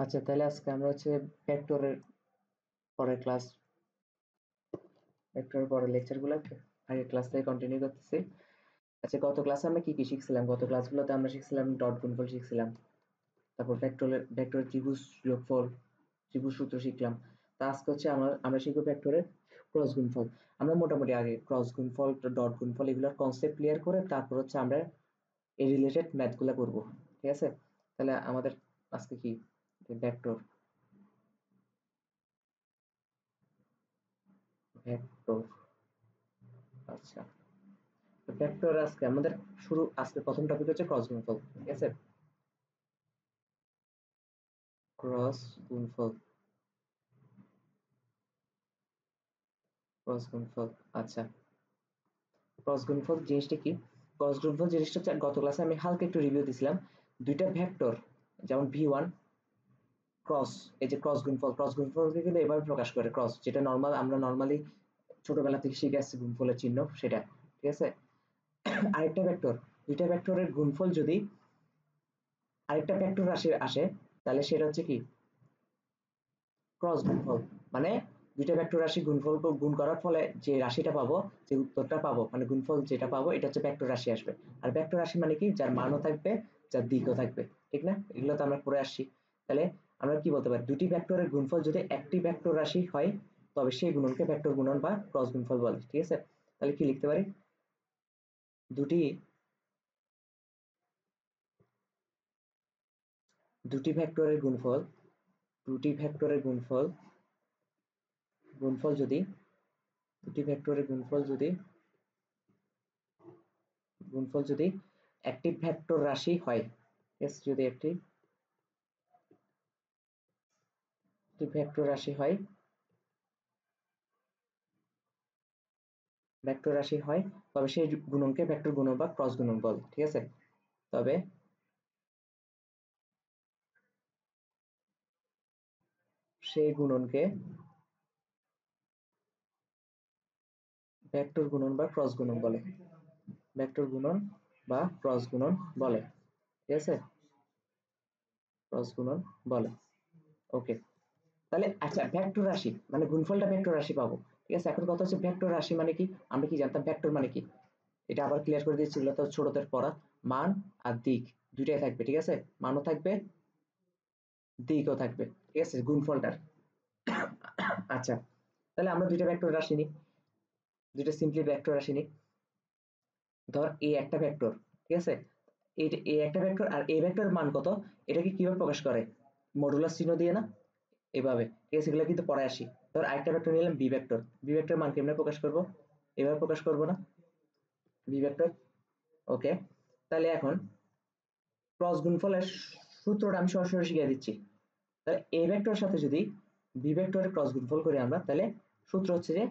আচ্ছা, তাহলে আজকে আমরা হচ্ছে ভেক্টরের পরের ক্লাস ভেক্টরের পরের লেকচারগুলো আগের ক্লাস থেকে কন্টিনিউ করতেছি। আচ্ছা, গত ক্লাসে আমরা কি কি শিখছিলাম? গত ক্লাসগুলোতে আমরা শিখছিলাম ডট গুণফল শিখছিলাম, তারপর ভেক্টরের ত্রিভুজ যোগফল, ত্রিভুজ সূত্র শিখলাম। তা আজকে হচ্ছে আমরা শিখবো ভেক্টরের ক্রস গুণফল। আমরা মোটামুটি আগে ক্রস গুণফল, ডট গুণফল এগুলোর কনসেপ্ট ক্লিয়ার করে তারপর হচ্ছে আমরা এই রিলেটেড ম্যাথগুলো করবো। ঠিক আছে? তাহলে আমাদের আজকে কি ভেক্টর ভেক্টর আচ্ছা, ভেক্টর আজকে আমাদের আজকে প্রথম টপিক হচ্ছে ক্রস গুণফল। ঠিক আছে? ক্রস গুণফল, ক্রস গুণফল। আচ্ছা, ক্রস গুণফল জিনিসটা কি? ক্রস গুণফল জিনিসটা হচ্ছে গত ক্লাসে আমি হালকা একটু রিভিউ দিছিলাম। দুইটা ভেক্টর যেমন V1 ক্রস, এই যে ক্রস গুণফলকে কিন্তু এভাবে প্রকাশ করে, ক্রস যেটা আমরা নর্মালি ছোটবেলা থেকে শিখে আসছি গুণফলের চিহ্ন সেটা। ঠিক আছে? আরেকটা ভেক্টর, দুইটা ভেক্টরের গুণফল যদি আরেকটা ভেক্টর রাশি আসে তাহলে সেটা হচ্ছে কি ক্রস গুণফল। মানে দুইটা ভেক্টর রাশি গুণ করার ফলে যে রাশিটা পাবো, যে উত্তরটা পাবো, মানে গুণফল যেটা পাবো এটা হচ্ছে ভেক্টর রাশি আসবে। আর ভেক্টর রাশি মানে কি? যার মানও থাকবে, যার দিকও থাকবে। ঠিক না? এগুলো তো আমরা পড়ে আসছি। তাহলে আমরা কি বলতে পারি? দুটি ভেক্টরের গুণফল যদি একটি ভেক্টর রাশি হয় তবে সেই গুণনকে ভেক্টর গুণন বা ক্রস গুণফল বলে। ঠিক আছে? তাহলে কি লিখতে পারি? দুটি দুটি ভেক্টরের গুণফল, দুটি ভেক্টরের গুণফল গুণফল যদি দুটি ভেক্টরের গুণফল যদি একটি ভেক্টর রাশি হয়, যদি একটি ভেক্টর রাশি হয়, তবে সেই গুণনকে ভেক্টর গুণন বা ক্রস গুণন বলে। ঠিক আছে? তবে সেই গুণনকে ভেক্টর গুণন বা ক্রস গুণন বলে। ভেক্টর গুণন বা ক্রস গুণন বলে। ঠিক আছে? ক্রস গুণন বলে। ওকে, তাহলে আচ্ছা, ভেক্টর রাশি মানে গুণফলটা ভেক্টর রাশি পাবো। ঠিক আছে? এখন কথা হচ্ছে ভেক্টর রাশি মানে কি? আমরা কি জানতাম ভেক্টর মানে কি? এটা আবার ক্লিয়ার করে দিচ্ছি, এগুলো তো ছোটদের পড়া। মান আর দিক দুইটাই থাকবে। ঠিক আছে? মানও থাকবে, দিকও থাকবে। ঠিক আছে? গুণফলটার। আচ্ছা, তাহলে আমরা দুইটা ভেক্টর রাশি নিই, দুইটা সিম্পলি ভেক্টর রাশি নিই। ধর এ একটা ভেক্টর। ঠিক আছে? এইটা এ একটা ভেক্টর, আর এ ভেক্টরের মান কত এটাকে কিভাবে প্রকাশ করে? মডুলাস চিহ্ন দিয়ে না? এভাবে। ঠিক আছে? এগুলো কিন্তু পরে আসি। ধর আরেকটা ভেক্টর নিলাম বি ভেক্টর। বি ভেক্টর মান কেমনে প্রকাশ করব? এভাবে প্রকাশ করব না? B vector. ওকে, তাহলে এখন ক্রস গুণফলের সূত্রটা আমি সরাসরি শিখিয়ে দিচ্ছি। তাহলে এ ভেক্টরের সাথে যদি বি ভেক্টরের ক্রস গুণফল করি আমরা, তাহলে সূত্র হচ্ছে যে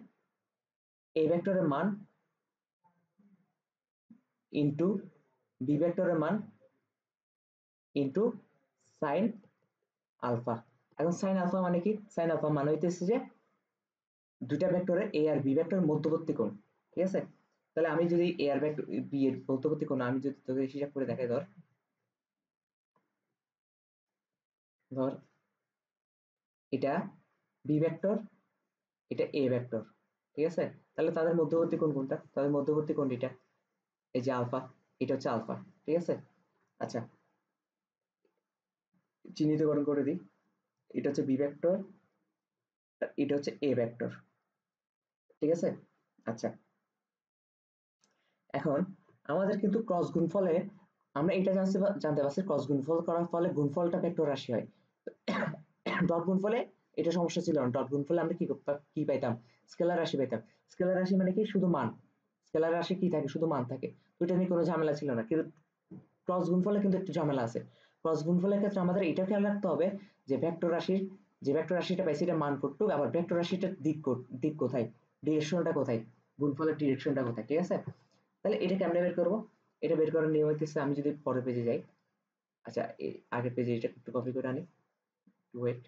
এ ভেক্টরের মান ইনটু বি ভেক্টরের মান ইনটু সাইন আলফা। এখন সাইন আলফা মানে কি? সাইন আলফা মানে হইতেছে যে দুইটা ভেক্টরের এ আর বি ভেক্টরের মধ্যবর্তী কোণ। ঠিক আছে? তাহলে আমি যদি এ আর ভেক্টর বি এর মধ্যবর্তী কোণ আমি যদি তোকে হিসাব করে দেখাই, ধর ধর এটা বি ভেক্টর, এটা এ ভেক্টর। ঠিক আছে? তাহলে তাদের মধ্যবর্তী কোণ কোনটা? তাদের মধ্যবর্তী কোণ এটা, এই যে আলফা, এটা হচ্ছে আলফা। ঠিক আছে? আচ্ছা, চিহ্নিতকরণ করে দিই। এটা হচ্ছে বি ভেক্টর, এটা হচ্ছে এ ভেক্টর। ঠিক আছে? আচ্ছা, এখন আমাদের কিন্তু ক্রস গুণফলে আমরা এটা জানতে পারছি ক্রস গুণফল করার ফলে গুণফলটা ভেক্টর রাশি হয়। ডট গুণফলে এটা সমস্যা ছিল না। ডট গুণফলে আমরা কি পাইতাম? স্কেলার রাশি পাইতাম। স্কেলার রাশি মানে কি? শুধু মান। স্কেলার রাশি কি থাকে? শুধু মান থাকে। তো এটা নিয়ে কোনো ঝামেলা ছিল না। কিন্তু ক্রস গুণফলে কিন্তু একটু ঝামেলা আছে। ক্রস গুণফলের ক্ষেত্রে আমাদের এটা খেয়াল রাখতে হবে যে ভেক্টর রাশিটা পাইছি এটা মান কতটুকু, আবার ভেক্টর রাশিটার দিক কোথায়, ডিরেকশনটা কোথায়, গুণফলের ডিরেকশনটা কোথায়। ঠিক আছে? তাহলে এটা কেমনে বের করবো? এটা বের করার নিয়ম হইতেছে, আমি যদি পরের পেজে যাই। আচ্ছা, আগের পেজে এটা একটু কপি করে আনি। Wait,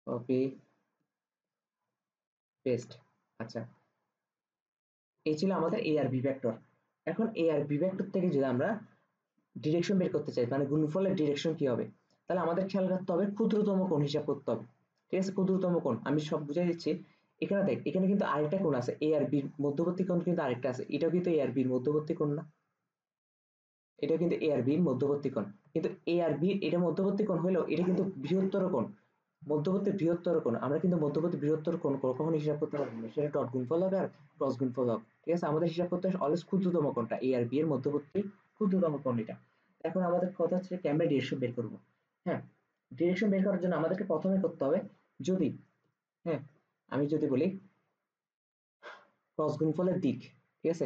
copy paste. আচ্ছা, এই ছিল আমাদের এ আর বি ভেক্টর। এখন এ আর বি ভেক্টর থেকে যদি আমরা ডিরেকশন বের করতে চাই, মানে গুণফলের ডিরেকশন কি হবে, তাহলে আমাদের খেয়াল রাখতে হবে ক্ষুদ্রতম কোণ হিসাব করতে হবে। ঠিক আছে, ক্ষুদ্রতম কোণ আমি সব বুঝাই দিচ্ছি। এখানে দেখ, এখানে কিন্তু আরেকটা কোণ আছে, এ আর বির মধ্যবর্তী কোণ কিন্তু আরেকটা আছে, এটাও কিন্তু এ আর বির মধ্যবর্তী কোণ না, এটা কিন্তু এ আর বির মধ্যবর্তী কোণ, কিন্তু এ আর বি এটা মধ্যবর্তী কোণ হলেও এটা কিন্তু বৃহত্তর কোণ, মধ্যবর্তী বৃহত্তর কোণ। আমরা কিন্তু মধ্যবর্তী বৃহত্তর কোণ কখনো হিসাব করতে পারবো না, সেটা ডট গুণফল হবে আর ক্রস গুণফল হবে। ঠিক আছে, আমাদের হিসাব করতে হবে অলওয়েজ ক্ষুদ্রতম কোণটা, এ আর বি এর মধ্যবর্তী ক্ষুদ্রতম কোণ এটা। এখন আমাদের কথা হচ্ছে ক্যামেরা ডিরেকশন বের করবো। হ্যাঁ, ডিরেকশন বের করার জন্য আমাদেরকে প্রথমে করতে হবে, যদি, হ্যাঁ, আমি যদি বলি ক্রস গুণফলের দিক, ঠিক আছে,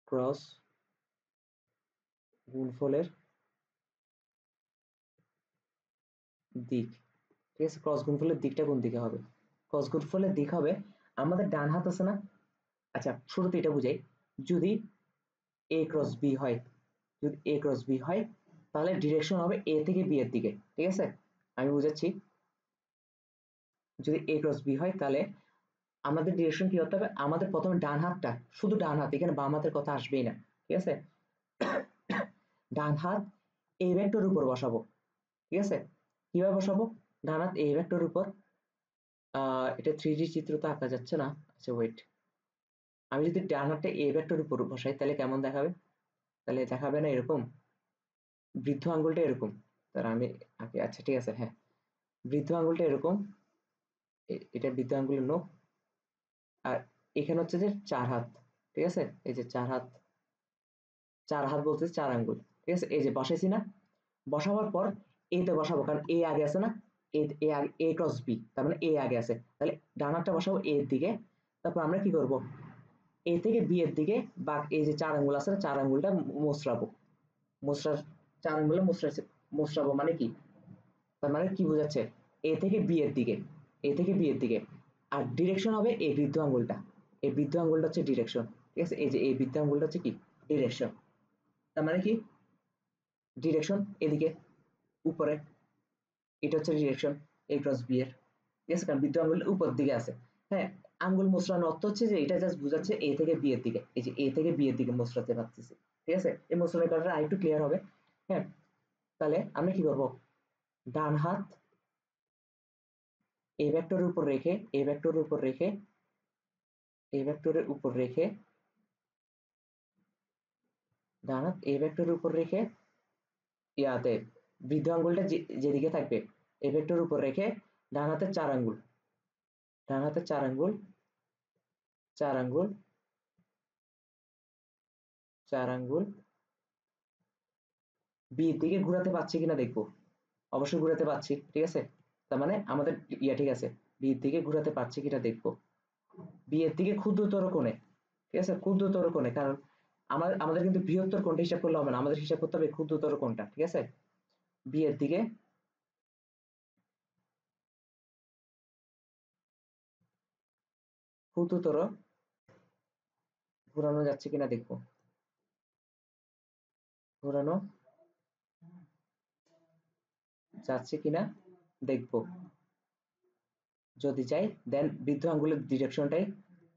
ক্রস গুণফলের দিক, ঠিক আছে, ক্রস গুণফলের দিকটা কোন দিকে হবে, ক্রস গুণফলের দিক হবে আমাদের ডান হাত আছে না। আচ্ছা, শুরুতে এটা বুঝাই, যদি এ ক্রস বি হয়, যদি এ ক্রস বি হয় তাহলে ডিরেকশন হবে এ থেকে বি এর দিকে। ঠিক আছে, আমি বুঝাচ্ছি, যদি এ ক্রস বি হয় তাহলে আমাদের ডিরেকশন কি হতে হবে, আমাদের প্রথমে ডান হাতটা, শুধু ডান হাত, এখানে বাম হাতের কথা আসবেই না। ঠিক আছে, ডান হাত এ ভেক্টরের উপর বসাবো। ঠিক আছে, কিভাবে বসাবো, ডান হাত এ ভেক্টরের উপর, এটা 3D চিত্র তো আঁকা যাচ্ছে না, আচ্ছা ওয়েট, আমি যদি ডান হাতটা এ ভেক্টরের উপর বসাই তাহলে কেমন দেখাবে, তাহলে দেখাবে না এরকম, বৃদ্ধ আঙ্গুলটা এরকম, তাহলে আমি আঁকি, আচ্ছা ঠিক আছে, হ্যাঁ, বৃদ্ধ আঙ্গুলটা এরকম, এটা বৃদ্ধ আঙ্গুলের নখ, আর এখানে হচ্ছে যে 4 হাত। ঠিক আছে, এই যে 4 হাত, 4 হাত বলতে 4 আঙ্গুল। ঠিক আছে, এই যে বসাইছি না, বসাবার পর এ তে বসাবো, কারণ এ আগে আছে না, এ এ এ ক্রস বি, তার মানে এ আগে আছে, তাহলে ডান হাতটা বসাবো এর দিকে। তারপর আমরা কি করব, এ থেকে বি এর দিকে, বা এই যে 4 আঙ্গুল আছে না, 4 আঙ্গুলটা মোচড়াবো, মোচড়ার, 4 আঙ্গুলে মোচড়াবো মানে কি, তার মানে কি বোঝাচ্ছে, এ থেকে বি এর দিকে, এ থেকে বি এর দিকে, আর ডিরেকশন হবে এই বৃদ্ধ আঙ্গুলটা, এই বৃদ্ধ আঙ্গুলটা হচ্ছে ডিরেকশন। ঠিক আছে, এই যে এই বৃদ্ধ আঙ্গুলটা হচ্ছে কি ডিরেকশন, তার মানে কি ডিরেকশন এদিকে উপরে, এটা হচ্ছে ডিরেকশন এ ক্রস বি এর। ঠিক আছে, কারণ বৃদ্ধ আঙ্গুল উপর দিকে আছে। হ্যাঁ, আঙ্গুল মোচড়ানোর অর্থ হচ্ছে যে এটা জাস্ট বোঝাচ্ছে এ থেকে বি এর দিকে, এই যে এ থেকে বি এর দিকে মোচড়াতে পারতেছি। ঠিক আছে, এই মোচড়ানোর কারণে আরেকটু ক্লিয়ার হবে। হ্যাঁ, তাহলে আমরা কি করব, ডান হাত এ ভেক্টরের উপর রেখে, এ ভেক্টরের উপর রেখে, এ ভেক্টরের উপর রেখে, ডান হাত এ ভেক্টরের উপর রেখে, ইয়াতে বৃদ্ধ আঙ্গুলটা যেদিকে থাকবে এ ভেক্টরের উপর রেখে, ডান হাতের 4 আঙ্গুল, ডান হাতের 4 আঙ্গুল, 4 আঙ্গুল, 4 আঙ্গুল বি এর দিকে ঘোরাতে পারছি কিনা দেখবো, অবশ্যই ঘোরাতে পারছি। ঠিক আছে, তার মানে আমাদের ইয়া ঠিক আছে, বি এর দিকে ঘোরাতে পারছি কিনা দেখবো, বি এর দিকে ক্ষুদ্রতর কোণে। ঠিক আছে, ক্ষুদ্রতর কোণে, কারণ আমাদের কিন্তু বৃহত্তর কোণটা হিসাব করলে হবে না, আমাদের হিসাব করতে হবে ক্ষুদ্রতর কোণটা। ঠিক আছে, বি এর দিকে ক্ষুদ্রতর, ঘোরানো যাচ্ছে কিনা দেখবো, ঘোরানো যাচ্ছে কিনা দেখবো, যদি যাই দেন বৃদ্ধ আঙ্গুলের ডিরেকশনটাই,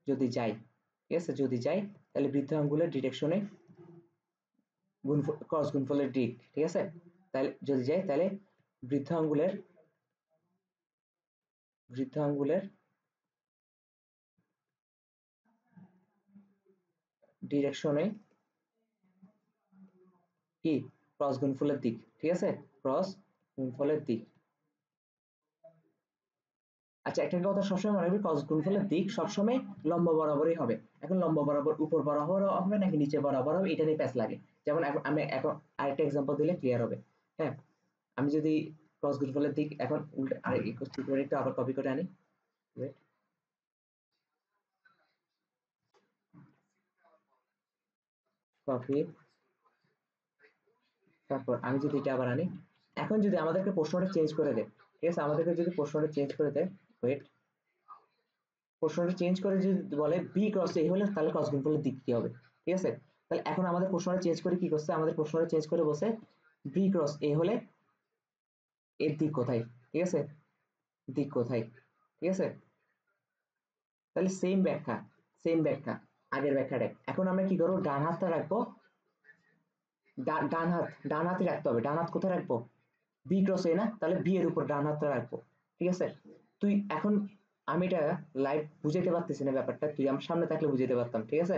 যদি যাই, ঠিক আছে, যদি যাই তাহলে বৃদ্ধ আঙ্গুলের ডিরেকশনে ক্রস গুণফলের দিক। ঠিক আছে, তাহলে যদি যাই তাহলে বৃদ্ধ আঙ্গুলের, বৃদ্ধ আঙ্গুলের ডিরেকশনে কি ক্রস গুণফলের দিক। ঠিক আছে, ক্রস গুণফলের দিক। আচ্ছা, একটা কথা সবসময় মনে রাখবি, ক্রস গুণফলের দিক সবসময় লম্ব বরাবরই হবে। এখন লম্ব বরাবর উপর বরাবর হবে নাকি নিচে বরাবর হবে, এটা নিয়ে প্যাচ লাগে। যেমন এখন আমি এখন আরেকটা এক্সাম্পল দিলে ক্লিয়ার হবে। হ্যাঁ, আমি যদি ক্রস গুণফলের দিক এখন উল্টে আরেক একটু আবার কপি করে আনি, কপি, তারপর আমি যদি এটা আবার আনি, এখন যদি আমাদেরকে প্রশ্নটা চেঞ্জ করে দেয়, ঠিক আছে, আমাদেরকে যদি প্রশ্নটা চেঞ্জ করে দেয়, ওয়েট, প্রশ্নটা চেঞ্জ করে যদি বলে বি ক্রস এ হলে তাহলে ক্রস গুণফলের দিক কি হবে। ঠিক আছে, তাহলে এখন আমাদের প্রশ্নটা চেঞ্জ করে কি করছে, আমাদের প্রশ্নটা চেঞ্জ করে বসে বি ক্রস এ হলে এর দিক কোথায়। ঠিক আছে, দিক কোথায়। ঠিক আছে, তাহলে সেম ব্যাখ্যা, সেম ব্যাখ্যা, আগের ব্যাখ্যাটা। এখন আমরা কি করবো, ডান হাতটা রাখবো, ডান হাতে রাখতে হবে। ডান হাত কোথায় রাখবো? বি ক্রস এ না, তাহলে বি এর উপর ডান হাতটা রাখবো। ঠিক আছে, তুই এখন আমি এটা লাইভ বুঝাইতে পারতেছি না ব্যাপারটা, তুই আমার সামনে থাকলে বুঝাইতে পারতাম। ঠিক আছে,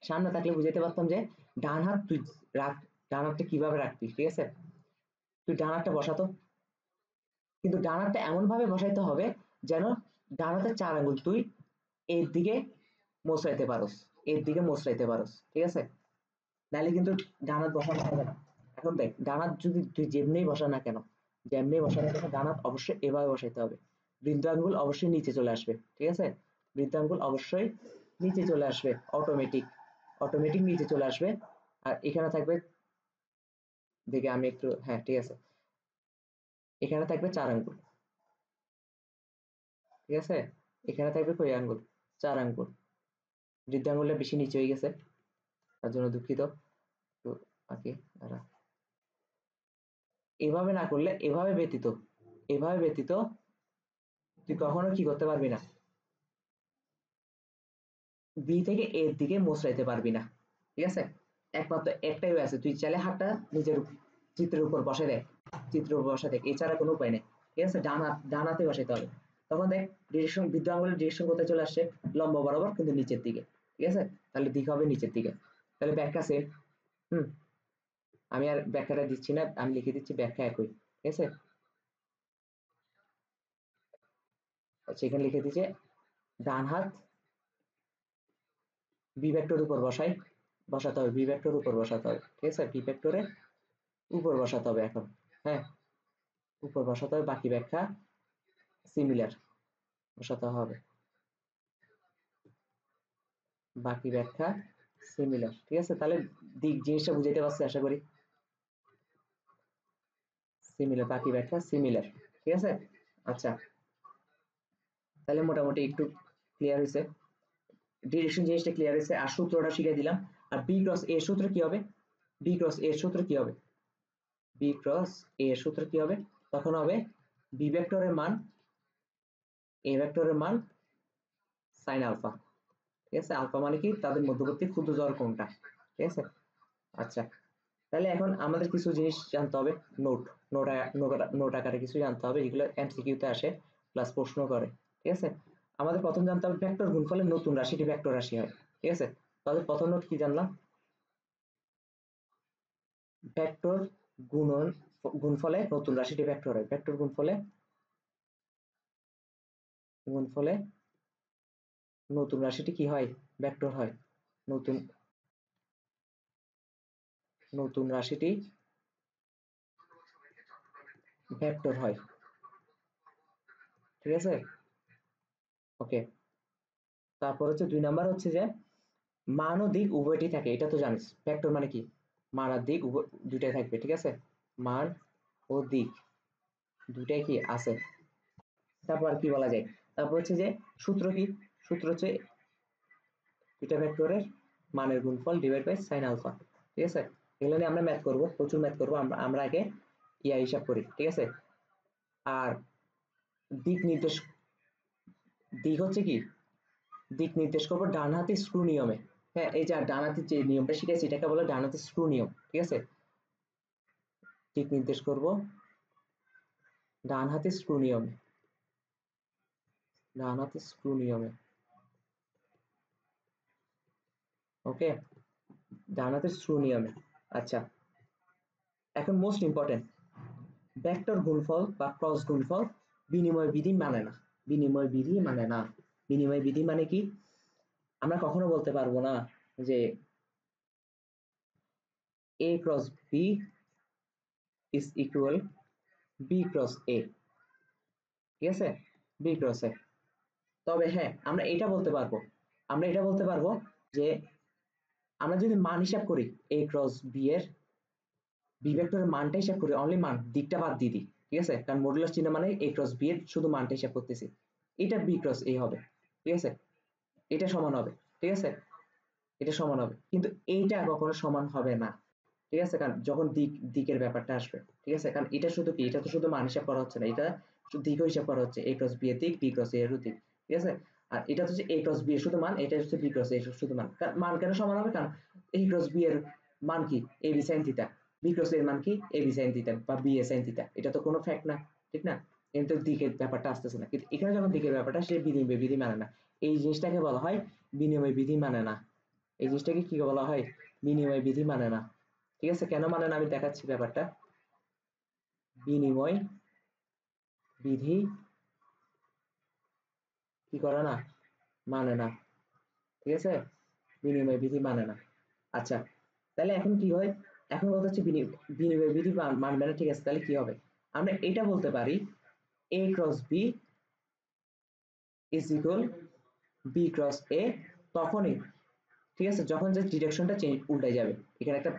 সামনে থাকলে বুঝাইতে পারতাম যে ডান হাত তুই রাখ, ডান হাতটা কিভাবে রাখবি। ঠিক আছে, তুই ডান হাতটা বসাতো, কিন্তু ডান হাতটা এমন ভাবে বসাইতে হবে যেন ডান হাতের 4 আঙ্গুল তুই এর দিকে মোচড়াইতে পারোস, এর দিকে মোচড়াইতে পারোস। ঠিক আছে, নাহলে কিন্তু ডান হাত বসানো হবে না। এখন দেখ, ডান হাত যদি তুই যেমনি বসা না কেন, যেমনি বসা না কেন, ডান হাত অবশ্যই এভাবে বসাইতে হবে। বৃদ্ধ আঙ্গুল অবশ্যই নিচে চলে আসবে। ঠিক আছে, বৃদ্ধ আঙ্গুল অবশ্যই নিচে চলে আসবে, অটোমেটিক অটোমেটিক নিচে চলে আসবে। আর এখানে থাকবে, দেখে আমি একটু, হ্যাঁ ঠিক আছে, এখানে থাকবে 4 আঙ্গুল। ঠিক আছে, এখানে থাকবে কয় আঙ্গুল? 4 আঙ্গুল। বৃদ্ধ আঙ্গুলটা বেশি নিচে হয়ে গেছে, তার জন্য দুঃখিত। তো ওকে, দাঁড়া, এভাবে না করলে, এভাবে ব্যতীত, এভাবে ব্যতীত তুই কখনো কি করতে পারবি না, বি থেকে এর দিকে মোচড়াইতে পারবি না। ঠিক আছে, একমাত্র একটাই ওয়ে আছে, তুই চাইলে হাতটা নিজের চিত্রের উপর বসে দেখ, চিত্রের উপর বসে দেখ, এছাড়া কোনো উপায় নেই। ঠিক আছে, ডান হাতে বসাইতে হবে। তখন দেখ ডিরেকশন, বৃদ্ধ আঙ্গুলের ডিরেকশন কোথায় চলে আসছে? লম্বা বরাবর, কিন্তু নিচের দিকে। ঠিক আছে, তাহলে দিক হবে নিচের দিকে। তাহলে ব্যাখ্যা সেম। হুম, আমি আর ব্যাখ্যাটা দিচ্ছি না, আমি লিখে দিচ্ছি ব্যাখ্যা একই। ঠিক আছে, আচ্ছা এখানে লিখে দিচ্ছে ডান হাত বি ভেক্টরের উপর বসাতে হবে, বি ভেক্টরের উপর বসাতে হবে। ঠিক আছে, বি ভেক্টরের উপর বসাতে হবে এখন। হ্যাঁ, উপর বসাতে হবে, বাকি ব্যাখ্যা সিমিলার বসাতে হবে, বাকি ব্যাখ্যা সিমিলার। ঠিক আছে, তাহলে দিক জিনিসটা বুঝাইতে পারছি আশা করি। সিমিলার, বাকি ব্যাখ্যা সিমিলার। ঠিক আছে, আচ্ছা তাহলে মোটামুটি একটু ক্লিয়ার হয়েছে, ডিরেকশন জিনিসটা ক্লিয়ার হয়েছে, আর সূত্রটা শিখিয়ে দিলাম। আর বি ক্রস এর সূত্র কি হবে? বি ক্রস এর সূত্র কি হবে? বি ক্রস এর সূত্র কি হবে? তখন হবে বি ভেক্টরের মান এ ভেক্টরের মান সাইন আলফা। ঠিক আছে, আলফা মানে কি? তাদের মধ্যবর্তী ক্ষুদ্র জড় কোণটা। ঠিক আছে, আচ্ছা তাহলে এখন আমাদের কিছু জিনিস জানতে হবে, নোট নোট নোট আকারে কিছু জানতে হবে, যেগুলো এমসিকিউতে আসে প্লাস প্রশ্ন করে। ঠিক আছে, আমাদের প্রথম জানতে হবে ভেক্টর গুণফলের নতুন রাশিটি ভেক্টর রাশি হয়। ঠিক আছে, তাহলে প্রথম নোট কি জানলাম? ভেক্টর গুণন গুণফলে নতুন রাশিটি ভেক্টর হয়, ভেক্টর গুণফলে নতুন রাশিটি কি হয়? ভেক্টর হয়। নতুন নতুন রাশিটি ভেক্টর হয়। ঠিক আছে, ওকে। তারপর হচ্ছে 2 নাম্বার হচ্ছে যে মান ও দিক উভয়টি থাকে, এটা তো জানিস ভেক্টর মানে কি, মান আর দিক দুইটাই থাকবে। ঠিক আছে, মান ও দিক দুইটাই কি আছে। তারপর আর কি বলা যায়? তারপর হচ্ছে যে সূত্র কি? সূত্র হচ্ছে দুইটা ভেক্টরের মানের গুণফল ডিভাইড বাই সাইন আলফা। ঠিক আছে, এগুলো নিয়ে আমরা ম্যাথ করব, প্রচুর ম্যাথ করব। আমরা আগে হিসাব করি। ঠিক আছে, আর দিক নির্দেশ, দিক হচ্ছে কি, দিক নির্দেশ করবো ডান হাতে স্ক্রু নিয়মে। হ্যাঁ, এই যে ডান হাতের যে নিয়মটা শিখেছি এটাকে বলে ডান হাতের স্ক্রু নিয়ম। ঠিক আছে, দিক নির্দেশ করব ডান হাতে স্ক্রু নিয়মে, ডান হাতে স্ক্রু নিয়মে। ওকে, ডান হাতের স্ক্রু নিয়মে। আচ্ছা, এখন মোস্ট ইম্পর্টেন্ট, ভেক্টর গুণফল বা ক্রস গুণফল বিনিময় বিধি মানে না। বিনিময় বিধি মানে না। বিনিময় বিধি মানে কি? আমরা কখনো বলতে পারবো না যে a cross b is equal b cross a। ঠিক আছে, b ক্রস a। তবে হ্যাঁ, আমরা এটা বলতে পারবো, আমরা এটা বলতে পারবো যে আমরা যদি মান হিসাব করি a ক্রস b এর, বি ভেক্টরের মানটা হিসাব করি, অনলি মান, দিকটা বাদ দিয়ে দিই। ঠিক আছে, কারণ মডুলাস চিহ্ন মানে a ক্রস b এর শুধু মানটা হিসাব করতেছি, এটা b ক্রস a হবে। ঠিক আছে, এটা সমান হবে। ঠিক আছে, এটা সমান হবে, কিন্তু এইটা কখনো সমান হবে না। ঠিক আছে, কারণ যখন দিকের ব্যাপারটা আসবে। ঠিক আছে, কারণ এটা শুধু কি, এটা তো শুধু মান হিসাব করা হচ্ছে না, এটা দিকও হিসাব করা হচ্ছে, a ক্রস b এর দিক, b ক্রস a এর দিক। ঠিক আছে, আর এটা হচ্ছে a ক্রস b এর শুধু মান, এটা হচ্ছে b ক্রস a এর শুধু মান। মান কেন সমান হবে? কারণ a ক্রস b এর মান কি A B sine theta, B cross এর মান কি এ বি সাইন থিটা বা বি এ সাইন থিটা, এটা তো কোনো ফ্যাক্ট না, ঠিক না? কিন্তু দিকের ব্যাপারটা আসতেছে না, কিন্তু এখানে যখন দিকের ব্যাপারটা, সে বিনিময় বিধি মানে না, এই জিনিসটাকে বলা হয় বিনিময় বিধি মানে না, এই জিনিসটাকে কি বলা হয়? বিনিময় বিধি মানে না। ঠিক আছে, কেন মানে না আমি দেখাচ্ছি ব্যাপারটা। বিনিময় বিধি কি করে না, মানে না, ঠিক আছে, বিনিময় বিধি মানে না। আচ্ছা, তাহলে এখন কি হয়, এখন কথা হচ্ছে বিনিময় বিধি মানবে না, ঠিক আছে, তাহলে কি হবে? আমরা এটা বলতে পারি A cross B is equal B cross A, তখনই, ঠিক আছে, যখন যে ডিরেকশনটা চেঞ্জ উল্টে যাবে, এখানে একটা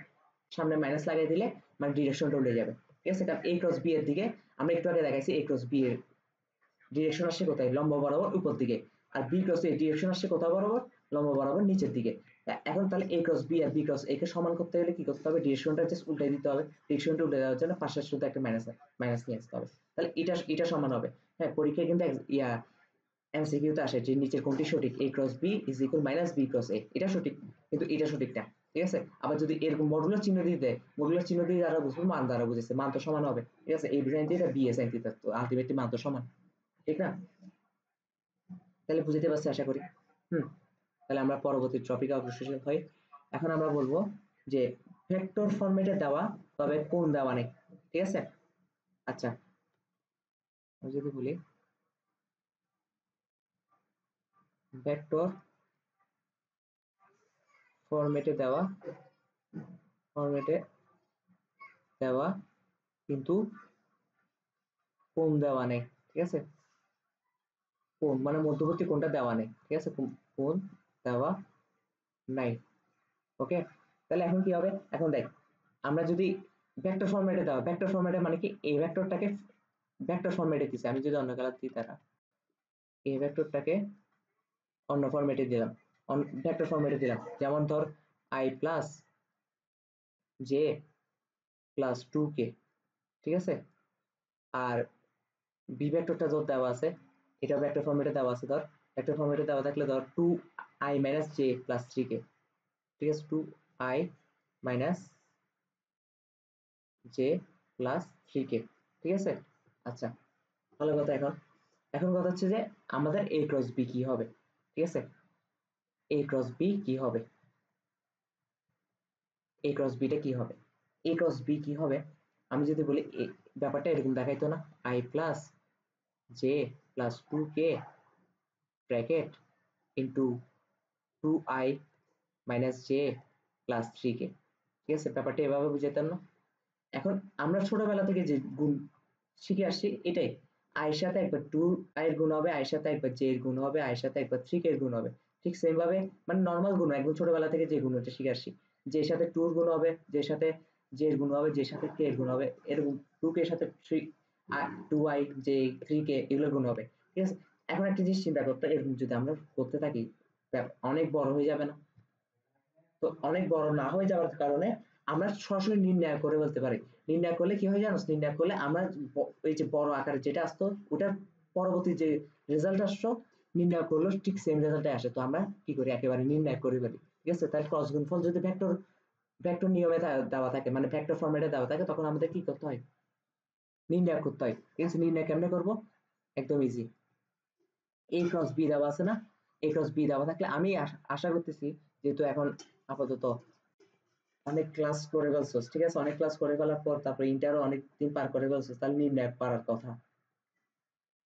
সামনে মাইনাস লাগিয়ে দিলে মানে ডিরেকশনটা উল্টে যাবে, ঠিক আছে, কারণ এ ক্রস বি এর দিকে আমরা একটু আগে দেখাইছি এ ক্রস বি এর ডিরেকশন আসছে কোথায়, লম্ব বরাবর উপর দিকে, আর বি ক্রস এর ডিরেকশন আসছে কোথায় বরাবর, লম্ব বরাবর নিচের দিকে। এখন তাহলে এ ক্রস বি আর বি ক্রস এ কে সমান করতে গেলে কি করতে হবে, ডিরেকশনটা জাস্ট উল্টে দিতে হবে, ডিরেকশনটা উল্টে দেওয়ার জন্য পাশের শুধু একটা মাইনাস মাইনাস নিয়ে আসতে হবে, তাহলে এটা সমান হবে। হ্যাঁ, পরীক্ষায় কিন্তু ইয়া এমসিকিউতে আসে যে নিচের কোনটি সঠিক, A cross B is equal minus B cross A, এটা সঠিক, কিন্তু এটা সঠিক না, ঠিক আছে। আবার যদি এরকম মডুলার চিহ্ন দিয়ে দেয়, মডুলার চিহ্ন দিয়ে যারা বুঝবে মান দ্বারা বুঝেছে, মান তো সমান হবে, ঠিক আছে, এ B sine theta B A sine theta, তো আলটিমেটলি মান তো সমান, ঠিক না? তাহলে বুঝতে পারছি আশা করি। হুম, তাহলে আমরা পরবর্তী টপিকে অগ্রসর হই। এখন আমরা বলবো যে ভেক্টর ফরম্যাটে দেওয়া, তবে কোন দেওয়া নেই, ঠিক আছে। আচ্ছা, আমি যদি বলি ভেক্টর ফরম্যাটে দেওয়া, ফরম্যাটে দেওয়া কিন্তু কোন দেওয়া নেই, ঠিক আছে, কোন মানে মধ্যবর্তী কোনটা দেওয়া নেই, ঠিক আছে, কোন দেওয়া নাই। ওকে, তাহলে এখন কি হবে, এখন দেখ, আমরা যদি ভেক্টর ফরম্যাটে দেওয়া, ভেক্টর ফরম্যাটে মানে কি, এই ভেক্টরটাকে ভেক্টর ফরম্যাটে দিছি, আমি যদি অন্য কালার দিই তারা, এই ভেক্টরটাকে অন্য ফরম্যাটে দিলাম, ভেক্টর ফরম্যাটে দিলাম, যেমন ধর i plus J plus 2k, ঠিক আছে, আর বি ভেক্টরটা ধর দেওয়া আছে, এটা ভেক্টর ফরম্যাটে দেওয়া আছে, ধর ভেক্টর ফরম্যাটে দেওয়া থাকলে ধর 2i minus J plus 3k, ঠিক আছে, 2i minus J plus 3k, ঠিক আছে। আচ্ছা, ভালো কথা। এখন এখন কথা হচ্ছে যে আমাদের a ক্রস b কি হবে, ঠিক আছে, a ক্রস b কি হবে, a ক্রস b টা কি হবে, a ক্রস b কি হবে, আমি যদি বলি ব্যাপারটা এরকম দেখাইতো না, i plus J plus 2k bracket into 2i minus J plus 3k, ঠিক আছে, ব্যাপারটা এভাবে বুঝাইতাম না। এখন আমরা ছোটবেলা থেকে যে গুণ শিখে আসছি এটাই, আয়ের সাথে একবার 2i এর গুণ হবে, আয়ের সাথে একবার জে এর গুণ হবে, আয়ের সাথে একবার 3k এর গুণ হবে, ঠিক সেম ভাবে মানে নর্মাল গুণ একদম ছোটবেলা থেকে যে গুণটা শিখে আসছি, যে এর সাথে 2 এর গুণ হবে, যে এর সাথে জে এর গুণ হবে, যে এর সাথে k এর গুণ হবে, এরকম 2k এর সাথে 3 2i যে 3k এগুলো গুণ হবে, ঠিক আছে। এখন একটা জিনিস চিন্তা করতে, এরকম যদি আমরা করতে থাকি অনেক বড় হয়ে যাবে না? তো অনেক বড় না হয়ে যাওয়ার কারণে আমরা সরাসরি নির্ণয় করে বলতে পারি, নির্ণয় করলে কি হয় জানো, নির্ণয় করলে আমরা এই যে বড় আকারে যেটা আসতো ওটার পরবর্তী যে রেজাল্ট আসতো, নির্ণয় করলে ঠিক সেম রেজাল্টে আসে, তো আমরা কি করি একেবারে নির্ণয় করে ফেলি, ঠিক আছে। তাহলে ক্রস গুণফল যদি ভেক্টর ভেক্টর নিয়মে দেওয়া থাকে, মানে ভেক্টর ফরম্যাটে দেওয়া থাকে, তখন আমাদের কি করতে হয়, নির্ণয় করতে হয়, ঠিক আছে। নির্ণয় কেমনে করবো, একদম ইজি, এ ক্রস বি দেওয়া আছে না, এ ক্রস বি দেওয়া থাকলে আমি আশা করতেছি, যেহেতু এখন আপাতত অনেক ক্লাস করে ফেলছস, ঠিক আছে, অনেক ক্লাস করে ফেলার পর তারপরে ইন্টারও অনেক দিন পার করে ফেলছস, তাহলে নির্ণায়ক পারার কথা।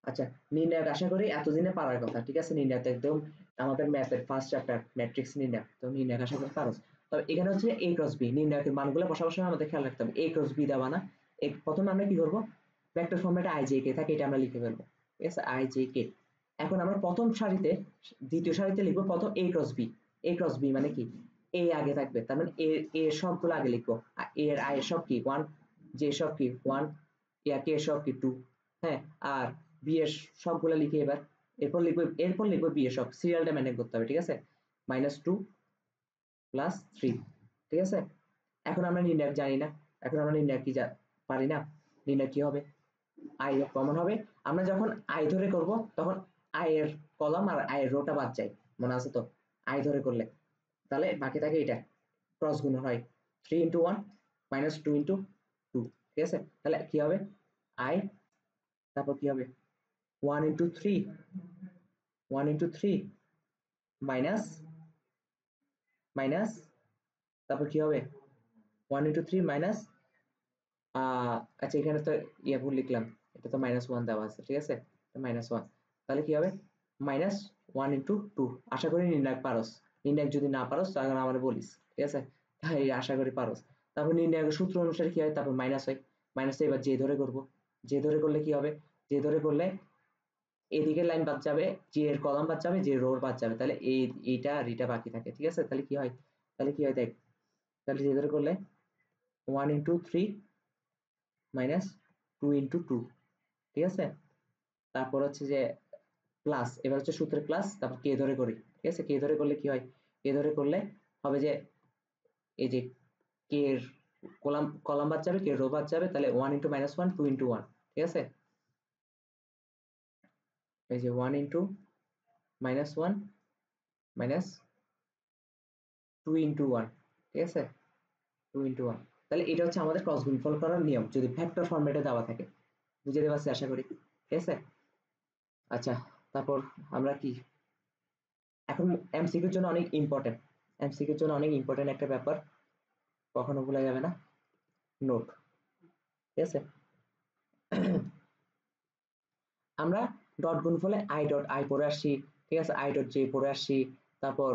আচ্ছা, নির্ণায়ক আশা করি এতদিনে পারার কথা, ঠিক আছে, নির্ণায়ক একদম আমাদের ম্যাথের ফার্স্ট চ্যাপ্টার ম্যাট্রিক্স নির্ণায়ক, তো নির্ণায়ক আশা করি পারস। তবে এখানে হচ্ছে এ ক্রস বি, নির্ণায়কের মানগুলো বসাবসার আমাদের খেয়াল রাখতে হবে, এ ক্রস বি দেওয়া না, প্রথমে আমরা কি করবো, ভেক্টর ফরম্যাটে আই জে কে থাকে, এটা আমরা লিখে ফেলবো, ঠিক আছে, আই জে কে। এখন আমরা প্রথম সারিতে, দ্বিতীয় সারিতে লিখবো প্রথম এ cross B, A cross B মানে কি, এ আগে থাকবে, তার মানে এ এর সবগুলো আগে লিখবো, এর আই এর সব কি 1, জে সব কি 1, ইয়া কে সব কি 2, হ্যাঁ, আর বি এর সবগুলো লিখে এবার, এরপর লিখবো বি এর সব, সিরিয়ালটা মেনটেন করতে হবে, ঠিক আছে, -2 + 3, ঠিক আছে। এখন আমরা নির্ণায়ক জানি না, এখন আমরা নির্ণায়ক কি পারি না, নির্ণায়ক কি হবে, আই কমন হবে, আমরা যখন আই ধরে করব তখন আই এর কলাম আর আই এর রোটা বাদ যায়, মনে আছে তো, আই ধরে করলে, তাহলে বাকি থাকে এটা, ক্রস গুণ হয়, 3 ইন্টু 1 মাইনাস 2 ইন্টু 2, ঠিক আছে? তাহলে কি হবে I, তারপর কি হবে 1 ইন্টু 3, 1 ইন্টু 3 মাইনাস মাইনাস তারপর কি হবে 1 ইন্টু 3 মাইনাস, আচ্ছা এখানে তো ভুল লিখলাম, এটা তো -1 দেওয়া আছে, ঠিক আছে? -1, তাহলে কি হবে -1 ইন্টু 2। আশা করি নির্ণয় পারস, নির্ণয় যদি না পারস তাহলে আমার বলিস, ঠিক আছে? তাই আশা করি পারস। তারপর নির্ণয়ের সূত্র অনুসারে কি হয়, তারপর মাইনাস হয়, মাইনাস এবার যে ধরে করব, যে ধরে করলে কি হবে, যে ধরে করলে এদিকে লাইন বাদ যাবে, যে এর কলাম বাদ যাবে, যে রোর বাদ যাবে, তাহলে এইটা আর এটা বাকি থাকে, ঠিক আছে? তাহলে কি হয়, দেখ, তাহলে যে ধরে করলে 1 ইন্টু 3 মাইনাস 2 ইন্টু 2, ঠিক আছে? তারপর হচ্ছে যে প্লাস, এবার হচ্ছে সূত্রের প্লাস, তারপর কে ধরে করি, ঠিক আছে? কে ধরে করলে কি হয়, কে ধরে করলে হবে যে এই যে কে এর কলাম কলাম বাদ যাবে, কে রো বাদ যাবে, তাহলে 1 ইন্টু -1 2 ইন্টু 1, ঠিক আছে? এই যে 1 ইন্টু -1 মাইনাস 2 ইন্টু 1, ঠিক আছে? 2 ইন্টু 1, তাহলে এটা হচ্ছে আমাদের ক্রস গুণফল করার নিয়ম যদি ভেক্টর ফরম্যাটে দেওয়া থাকে। বুঝতে পারছি আশা করি, ঠিক আছে? আচ্ছা, তারপর আমরা কি এখন এমসিকিউর জন্য অনেক ইম্পর্টেন্ট, এমসিকিউর জন্য অনেক ইম্পর্টেন্ট একটা ব্যাপার, কখনো ভুলা যাবে না, নোট, ঠিক আছে? আমরা ডট গুণফলে আই ডট আই পড়ে আসছি, ঠিক আছে? আই ডট জে পড়ে আসছি, তারপর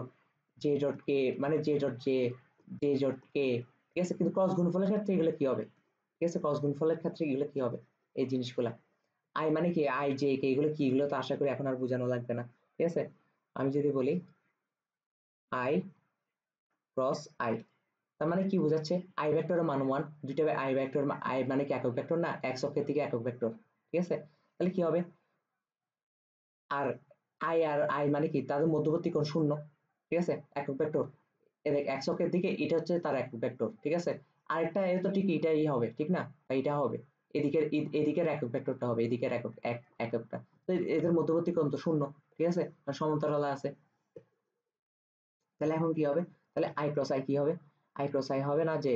জে ডট কে মানে J dot J, J dot K, ঠিক আছে? কিন্তু ক্রস গুণফলের ক্ষেত্রে এগুলো কি হবে, ঠিক আছে? ক্রস গুণফলের ক্ষেত্রে এগুলো কি হবে, এই জিনিসগুলা আই মানে কি, আই জে কে, এগুলো কি, এগুলো তো আশা করি এখন আর বোঝানো লাগবে না, ঠিক আছে? আমি যদি বলি আই ক্রস আই, তার মানে কি বোঝাচ্ছে, আই ভেক্টরের মান 1, দুইটা আই ভেক্টর, আই মানে কি একক ভেক্টর না, এক্স অক্ষের দিকে একক ভেক্টর, ঠিক আছে? তাহলে কি হবে, আর আই মানে কি তাদের মধ্যবর্তী কোণ 0, ঠিক আছে? একক ভেক্টর, এদের এক্স অক্ষের দিকে এটা হচ্ছে তার একক ভেক্টর, ঠিক আছে? আরেকটা এ তো ঠিক এটাই হবে, ঠিক না? বা এটা হবে এদিকের, এদিকের একক ভেক্টরটা হবে এদিকের এককটা, তো এদের মধ্যবর্তী কোণ তো 0, ঠিক আছে? আর সমান্তরালে আছে, তাহলে এখন কি হবে, তাহলে আই ক্রস আই কি হবে, আই ক্রস আই হবে না যে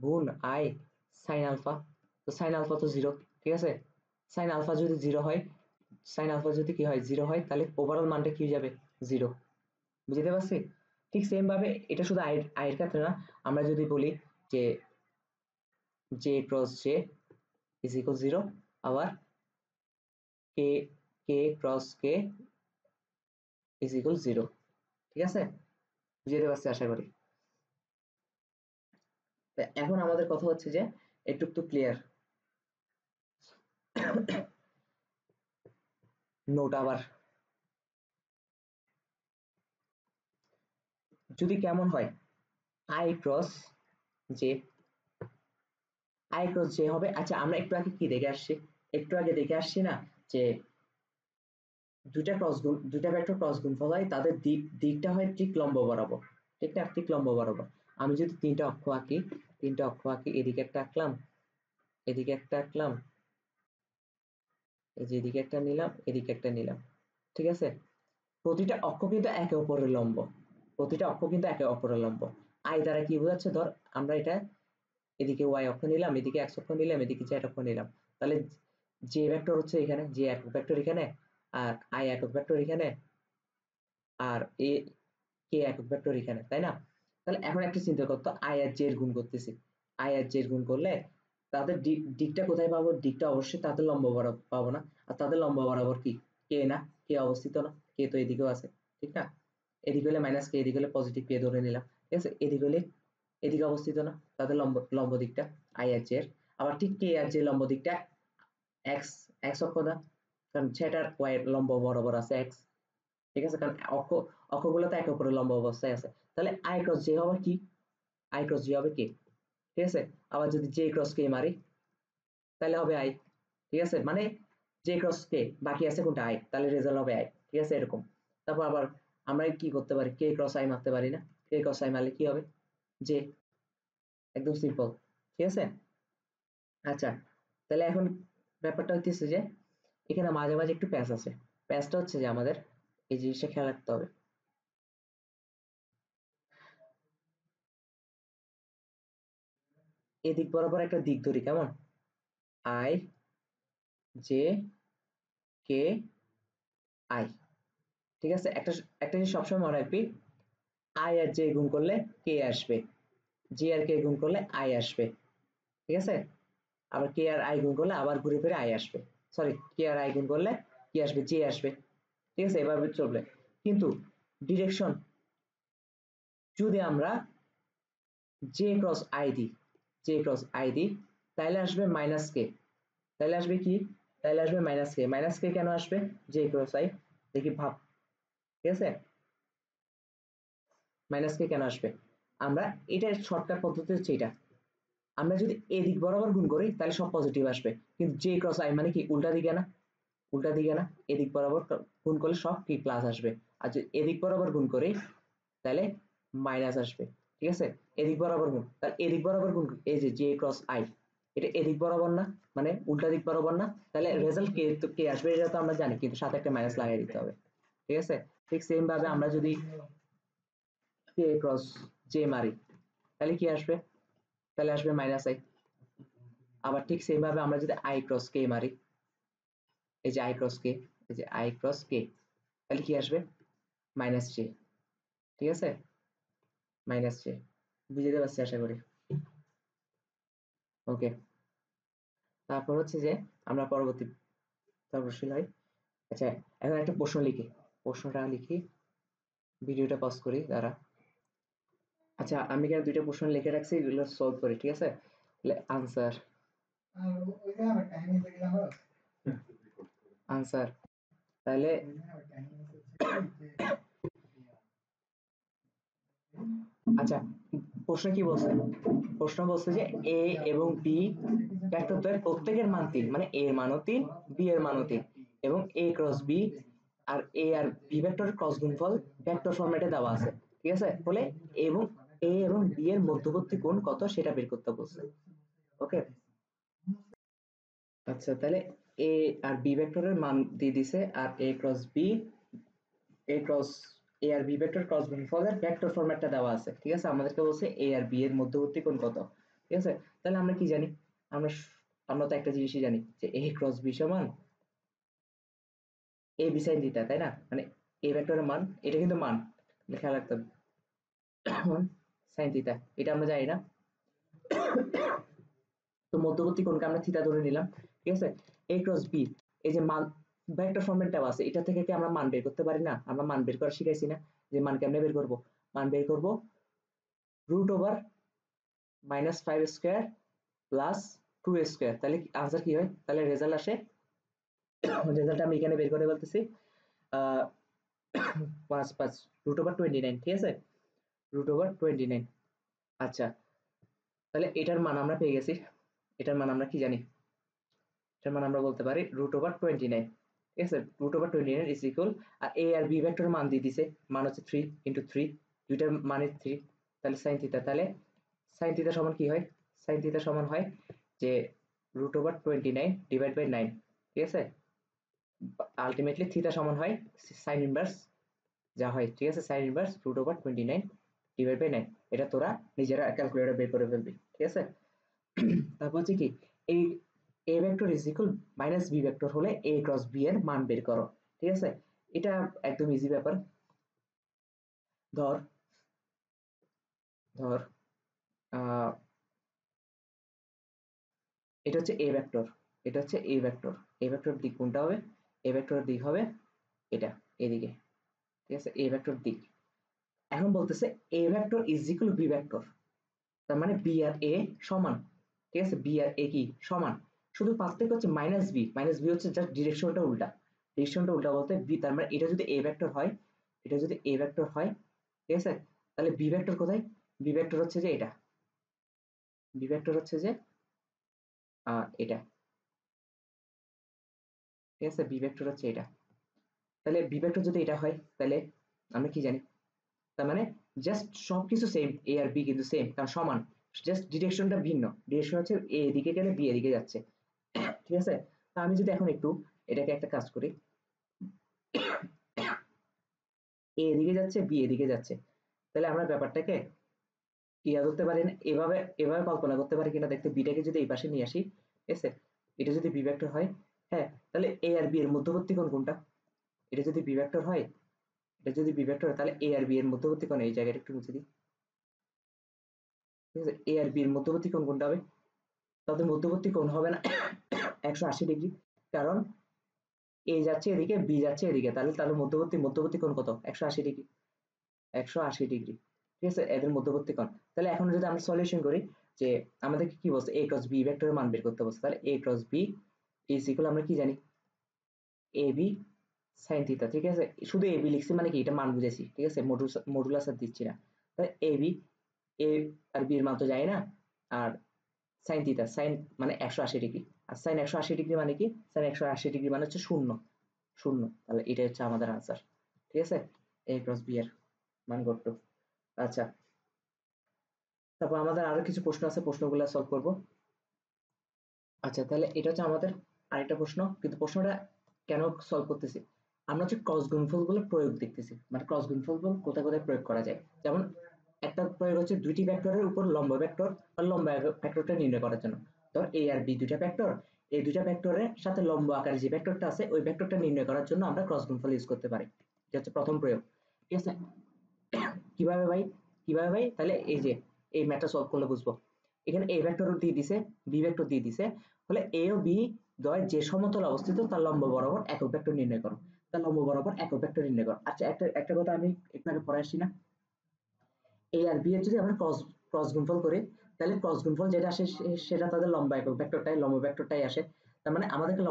গুণ আই সাইন আলফা, তো সাইন আলফা তো 0, ঠিক আছে? সাইন আলফা যদি 0 হয়, সাইন আলফা যদি কি হয় 0 হয়, তাহলে ওভারঅল মানটা কি হয়ে যাবে 0। বুঝতে পারছি? ঠিক সেম ভাবে এটা শুধু আয়ের ক্ষেত্রে না, আমরা যদি বলি যে J cross J is equal 0, আবার কে কে ক্রস কে ইজ ইকুয়াল 0, ঠিক আছে? বুঝতে পারছি আশা করি। এখন আমাদের কথা হচ্ছে যে একটু একটু ক্লিয়ার নোট আবার, যদি কেমন হয় I cross J, I cross J হবে, আচ্ছা আমরা একটু আগে কি দেখে আসছি, একটু আগে দেখে আসছি না যে দুইটা ভেক্টর ক্রস গুণফল হয়, তাদের দিকটা হয় ঠিক লম্ব বরাবর, ঠিক না? ঠিক লম্ব বরাবর। আমি যদি তিনটা অক্ষ আঁকি, এদিকে একটা আঁকলাম, এদিকে একটা আঁকলাম, এই যে এদিকে একটা নিলাম, এদিকে একটা নিলাম, ঠিক আছে? প্রতিটা অক্ষ কিন্তু একে অপরের লম্ব, প্রতিটা অক্ষ কিন্তু একে অপরের লম্ব। আই দ্বারা কি বোঝাচ্ছে, ধর আমরা এটা এদিকে ওয়াই অক্ষ নিলাম, এদিকে এক্স অক্ষ নিলাম, এদিকে জেড অক্ষ নিলাম, তাহলে যে ভেক্টর হচ্ছে এখানে, যে একক ভেক্টর এখানে, আর আই একক ভেক্টর এখানে, আর এ কে একক ভেক্টর এখানে, তাই না? তাহলে এখন একটা চিন্তা করতো, আই আর জে এর গুণ করতেছি, আই আর জে এর গুণ করলে তাদের দিকটা কোথায় পাবো, দিকটা অবশ্যই তাদের লম্ব বরাবর পাবো না, আর তাদের লম্ব বরাবর কি কে না, কে অবস্থিত না, কে তো এদিকেও আছে, ঠিক না? এদিকে হলে মাইনাস কে, এদিকে হলে পজিটিভ কে ধরে নিলাম, ঠিক আছে? এদিকে হলে এদিকে অবস্থিত না, তাদের লম্ব লম্ব দিকটা আই আর জে এর, আবার ঠিক কে আর জে লম্ব দিকটা এক্স, এক্স অক্ষ না, কারণ সেটার ওয়াই এর লম্ব বরাবর আছে এক্স, ঠিক আছে? কারণ অক্ষগুলো তো একে অপরের লম্ব অবস্থায় আছে, তাহলে আই ক্রস জে হবে কি, আই ক্রস জে হবে কে, ঠিক আছে? আবার যদি জে ক্রস কে মারি তাহলে হবে আই, ঠিক আছে? মানে জে ক্রস কে বাকি আছে কোনটা, আই, তাহলে রেজাল্ট হবে আই, ঠিক আছে? এরকম। তারপর আবার আমরা কি করতে পারি, কে ক্রস আই মারতে পারি না, কে ক্রস আই মারলে কি হবে, জে, একদম সিম্পল, ঠিক আছে? আচ্ছা, তাহলে এখন ব্যাপারটা হচ্ছে যে এখানে মাঝে মাঝে একটু প্যাচ আছে, প্যাচটা হচ্ছে যে আমাদের এই জিনিসটা খেয়াল রাখতে হবে। এদিক বরাবর একটা দিক ধরি, কেমন? আই জে কে আই, ঠিক আছে? একটা একটা জিনিস সবসময় মনে রাখবি, আই আর জে গুণ করলে কে আসবে, জি আর কে গুণ করলে আই আসবে, ঠিক আছে? আবার কে আর আই গুণ করলে আবার ঘুরে ফিরে আই আসবে, সরি, কে আর আই গুণ করলে কি আসবে, জে আসবে, ঠিক আছে? এভাবে চলবে। কিন্তু ডিরেকশন যদি আমরা জে ক্রস আই দিই, জে ক্রস আই দিই, তাহলে আসবে মাইনাস কে, তাহলে আসবে কি, তাহলে আসবে মাইনাস কে। মাইনাস কে কেন আসবে? জে ক্রস আই, দেখি ভাব, ঠিক আছে? মাইনাস কে কেন আসবে? আমরা এটার শর্টকাট পদ্ধতি হচ্ছে এটা, আমরা যদি এদিক বরাবর গুণ করি তাহলে সব পজিটিভ আসবে, কিন্তু জে ক্রস আই মানে কি উল্টা দিকে না, উল্টা দিকে না, এদিক বরাবর গুণ করলে সব কি প্লাস আসবে, আর যদি এদিক বরাবর গুণ করি তাহলে মাইনাস আসবে, ঠিক আছে? এদিক বরাবর গুণ, তাহলে এদিক বরাবর গুণ, এই যে জে ক্রস আই, এটা এদিক বরাবর না, মানে উল্টা দিক বরাবর না, তাহলে রেজাল্ট কে, তো কে আসবে এটা তো আমরা জানি, কিন্তু সাথে একটা মাইনাস লাগিয়ে দিতে হবে, ঠিক আছে? ঠিক সেম ভাবে আমরা যদি কে ক্রস জে মারি তাহলে কি আসবে? তাহলে আসবে মাইনাস আই। আবার ঠিক সেম ভাবে আমরা যদি আই ক্রস কে মারি, এই যে আই ক্রস কে, এই যে আই ক্রস কে, তাহলে কি আসবে? মাইনাস জে, ঠিক আছে? মাইনাস জে, বুঝতে পারছি আশা করি। ওকে, তারপর হচ্ছে যে আমরা পরবর্তী তর্কশীল হয়। আচ্ছা, এখন একটা প্রশ্ন লিখি, প্রশ্নটা লিখি, ভিডিওটা পজ করি দাঁড়া। আচ্ছা, আমি এখানে দুইটা প্রশ্ন লিখে রাখছি, এগুলো সলভ করি, ঠিক আছে? আনসার, আনসার, তাহলে আচ্ছা, প্রশ্ন কি বলছে? প্রশ্ন বলছে যে এ এবং বি ভেক্টরদ্বয়ের প্রত্যেকের মান 3, মানে এ এর মানও 3, বি এর মানও 3, এবং এ ক্রস বি আর এ আর বি ভেক্টরের ক্রস গুণফল ভেক্টর ফরম্যাটে দেওয়া আছে, ঠিক আছে? বলে এবং এ এবং বি এর মধ্যবর্তী কোণ কত সেটা বের করতে বলছে। ওকে, আচ্ছা, তাহলে এ আর বি ভেক্টরের মান দিয়ে দিছে, আর এ ক্রস বি, এ ক্রস এ আর বি ভেক্টর ক্রস গুণফলের ভেক্টর ফরম্যাটটা দেওয়া আছে, ঠিক আছে? আমাদেরকে বলছে এ আর বি এর মধ্যবর্তী কোণ কত, ঠিক আছে? তাহলে আমরা কি জানি? আমরা আমরা তো একটা জিনিসই জানি যে এ ক্রস বি সমান এ বি সাইন থিটা, তাই না? মানে এ ভেক্টরের মান, এটা কিন্তু মান, খেয়াল রাখতে হবে, সাইন থিটা, এটা আমরা জানি না। তো মধ্যবর্তী কোণকে আমরা থিটা ধরে নিলাম, ঠিক আছে? এ ক্রস বি, এই যে মান ভেক্টর ফরম্যাট দেওয়া আছে, এটা থেকে কি আমরা মান বের করতে পারি না? আমরা মান বের করা শিখাইছি না, যে মান কেমনে বের করব? মান বের করব root over minus 5 square plus 2 square, তাহলে আনসার কি হয়? তাহলে রেজাল্ট আসে, রেজাল্ট আমি এখানে বের করে বলতেছি, আহ 5 5 রুট ওভার 29, ঠিক আছে? Root over 29। আচ্ছা, তাহলে এটার মান আমরা পেয়ে গেছি, এটার মান আমরা কি জানি? এটার মান আমরা বলতে পারি রুট ওভার 29, ঠিক আছে? রুট ওভার 29 ইজ ইকুয়াল, আর এ আর বি ভেক্টর মান দিয়ে দিছে, মান হচ্ছে 3 ইন্টু 3, দুইটার মানে 3, তাহলে সাইন থিটা, তাহলে সাইন থিটা সমান কি হয়? সাইন থিটা সমান হয় যে রুট ওভার 29 ডিভাইড বাই 9, ঠিক আছে? আলটিমেটলি থিটা সমান হয় সাইন ইনভার্স যা হয়, ঠিক আছে? Sine inverse root over 29 divide by 9, এটা তোরা নিজেরা ক্যালকুলেটর বের করে ফেলবি, ঠিক আছে? তারপর হচ্ছে কি, এই A vector is equal minus B vector হলে এ ক্রস বি এর মান বের করো, ঠিক আছে? এটা একদম ইজি ব্যাপার। ধর ধর আহ, এটা হচ্ছে এ ভেক্টর, এটা হচ্ছে এ ভেক্টর, এ ভেক্টর দিক কোনটা হবে? এ ভেক্টরের দিক হবে এটা, এদিকে, ঠিক আছে? এ ভেক্টর দিক। এখন বলতেছে A vector is equal B vector, তার মানে বি আর এ সমান, ঠিক আছে? বি আর এ কি সমান, শুধু পার্থক্য হচ্ছে মাইনাস বি, মাইনাস বি হচ্ছে জাস্ট ডিরেকশনটা উল্টা, ডিরেকশনটা উল্টা বলতে বি, তার মানে এটা যদি এ ভেক্টর হয়, এটা যদি এ ভেক্টর হয়, ঠিক আছে? তাহলে বি ভেক্টর কোথায়? বি ভেক্টর হচ্ছে যে এটা, বি ভেক্টর হচ্ছে যে এটা, ঠিক আছে? বি ভেক্টর হচ্ছে এটা, তাহলে বি ভেক্টর যদি এটা হয় তাহলে আমরা কি জানি? তার মানে জাস্ট সবকিছু সেম, এ আর বি কিন্তু সেম, কারণ সমান, জাস্ট ডিরেকশনটা ভিন্ন, ডিরেকশন হচ্ছে এ এদিকে গেলে বি এদিকে যাচ্ছে, ঠিক আছে? তা আমি যদি এখন একটু এটাকে একটা কাজ করি, এ এদিকে যাচ্ছে বি এদিকে যাচ্ছে, তাহলে আমরা ব্যাপারটাকে কি ধরতে পারি না, এভাবে এভাবে কল্পনা করতে পারি কিনা দেখতে, বিটাকে যদি এই পাশে নিয়ে আসি, ঠিক আছে, এটা যদি বি ভেক্টর হয়, হ্যাঁ, তাহলে এ আর বি এর মধ্যবর্তী কোণ কোনটা? এটা যদি বি ভেক্টর হয়, এটা যদি বি ভেক্টর হয়, তাহলে এ আর বি এর মধ্যবর্তী কোণ, এই জায়গাটা একটু মুছে দিই, ঠিক আছে, এ আর বি এর মধ্যবর্তী কোণ কোনটা হবে? তাদের মধ্যবর্তী কোণ হবে না 180 ডিগ্রি, কারণ এ যাচ্ছে এদিকে, বি যাচ্ছে এদিকে, তাহলে তাদের মধ্যবর্তী কোণ কত? 180 ডিগ্রি, 180 ডিগ্রি, ঠিক আছে, এদের মধ্যবর্তী কোণ। তাহলে এখন যদি আমরা সলিউশন করি, যে আমাদেরকে কি বলছে, এ ক্রস বি ভেক্টরের মান বের করতে বলছে, তাহলে এ ক্রস বি ইজ ইকুয়াল, আমরা কি জানি, এ বি সাইন থিটা, ঠিক আছে, শুধু এ বি লিখছি মানে কি, এটা মান বুঝেছি, ঠিক আছে, মডুলাস আর দিচ্ছি না। তাহলে এ বি, এ আর বি এর মান তো যায় না, আর সাইন থিটা, সাইন মানে 180 ডিগ্রি, আর সাইন 180 ডিগ্রি মানে কি, সাইন 180 ডিগ্রি মানে হচ্ছে শূন্য, শূন্য, তাহলে এটা হচ্ছে আমাদের আনসার, ঠিক আছে, এ ক্রস বি এর মান কত। আচ্ছা, তারপর আমাদের আরো কিছু প্রশ্ন আছে, প্রশ্নগুলো সলভ করব। আচ্ছা, তাহলে এটা হচ্ছে আমাদের আরেকটা প্রশ্ন, কিন্তু প্রশ্নটা কেন সলভ করতেছি, আমরা হচ্ছে ক্রস গুণফলগুলো প্রয়োগ দেখতেছি, মানে ক্রস গুণফলগুলো কোথায় কোথায় প্রয়োগ করা যায়। যেমন একটা প্রয়োগ হচ্ছে দুইটি ভেক্টরের উপর লম্ব ভেক্টর বা লম্ব ভেক্টরটা নির্ণয় করার জন্য। ধর এ আর বি দুইটা ভেক্টর, এই দুইটা ভেক্টরের সাথে লম্ব আকারে যে ভেক্টরটা আছে ওই ভেক্টরটা নির্ণয় করার জন্য আমরা ক্রস গুণফল ইউজ করতে পারি। এটা হচ্ছে প্রথম প্রয়োগ, ঠিক আছে। কিভাবে ভাই, কিভাবে ভাই, তাহলে এই যে এই ম্যাথটা সলভ করলে বুঝবো। এখানে এ ভেক্টর দিয়ে দিছে, বি ভেক্টর দিয়ে দিছে, ফলে এ ও বি দ্বয় যে সমতল অবস্থিত তার লম্ব বরাবর একক ভেক্টর নির্ণয় করো, তার লম্ব বরাবর একক ভেক্টর নির্ণয় করো। আচ্ছা, একটা একটা কথা আমি একটু আগে পড়ে আসছি না, এ আর বি এর যদি আমরা ক্রস ক্রস গুণফল করি, তাহলে ক্রস গুণফল যেটা আসে সেটা তাদের লম্ব একক ভেক্টরটাই, লম্ব ভেক্টরটাই আসে। তার মানে আমাদেরকে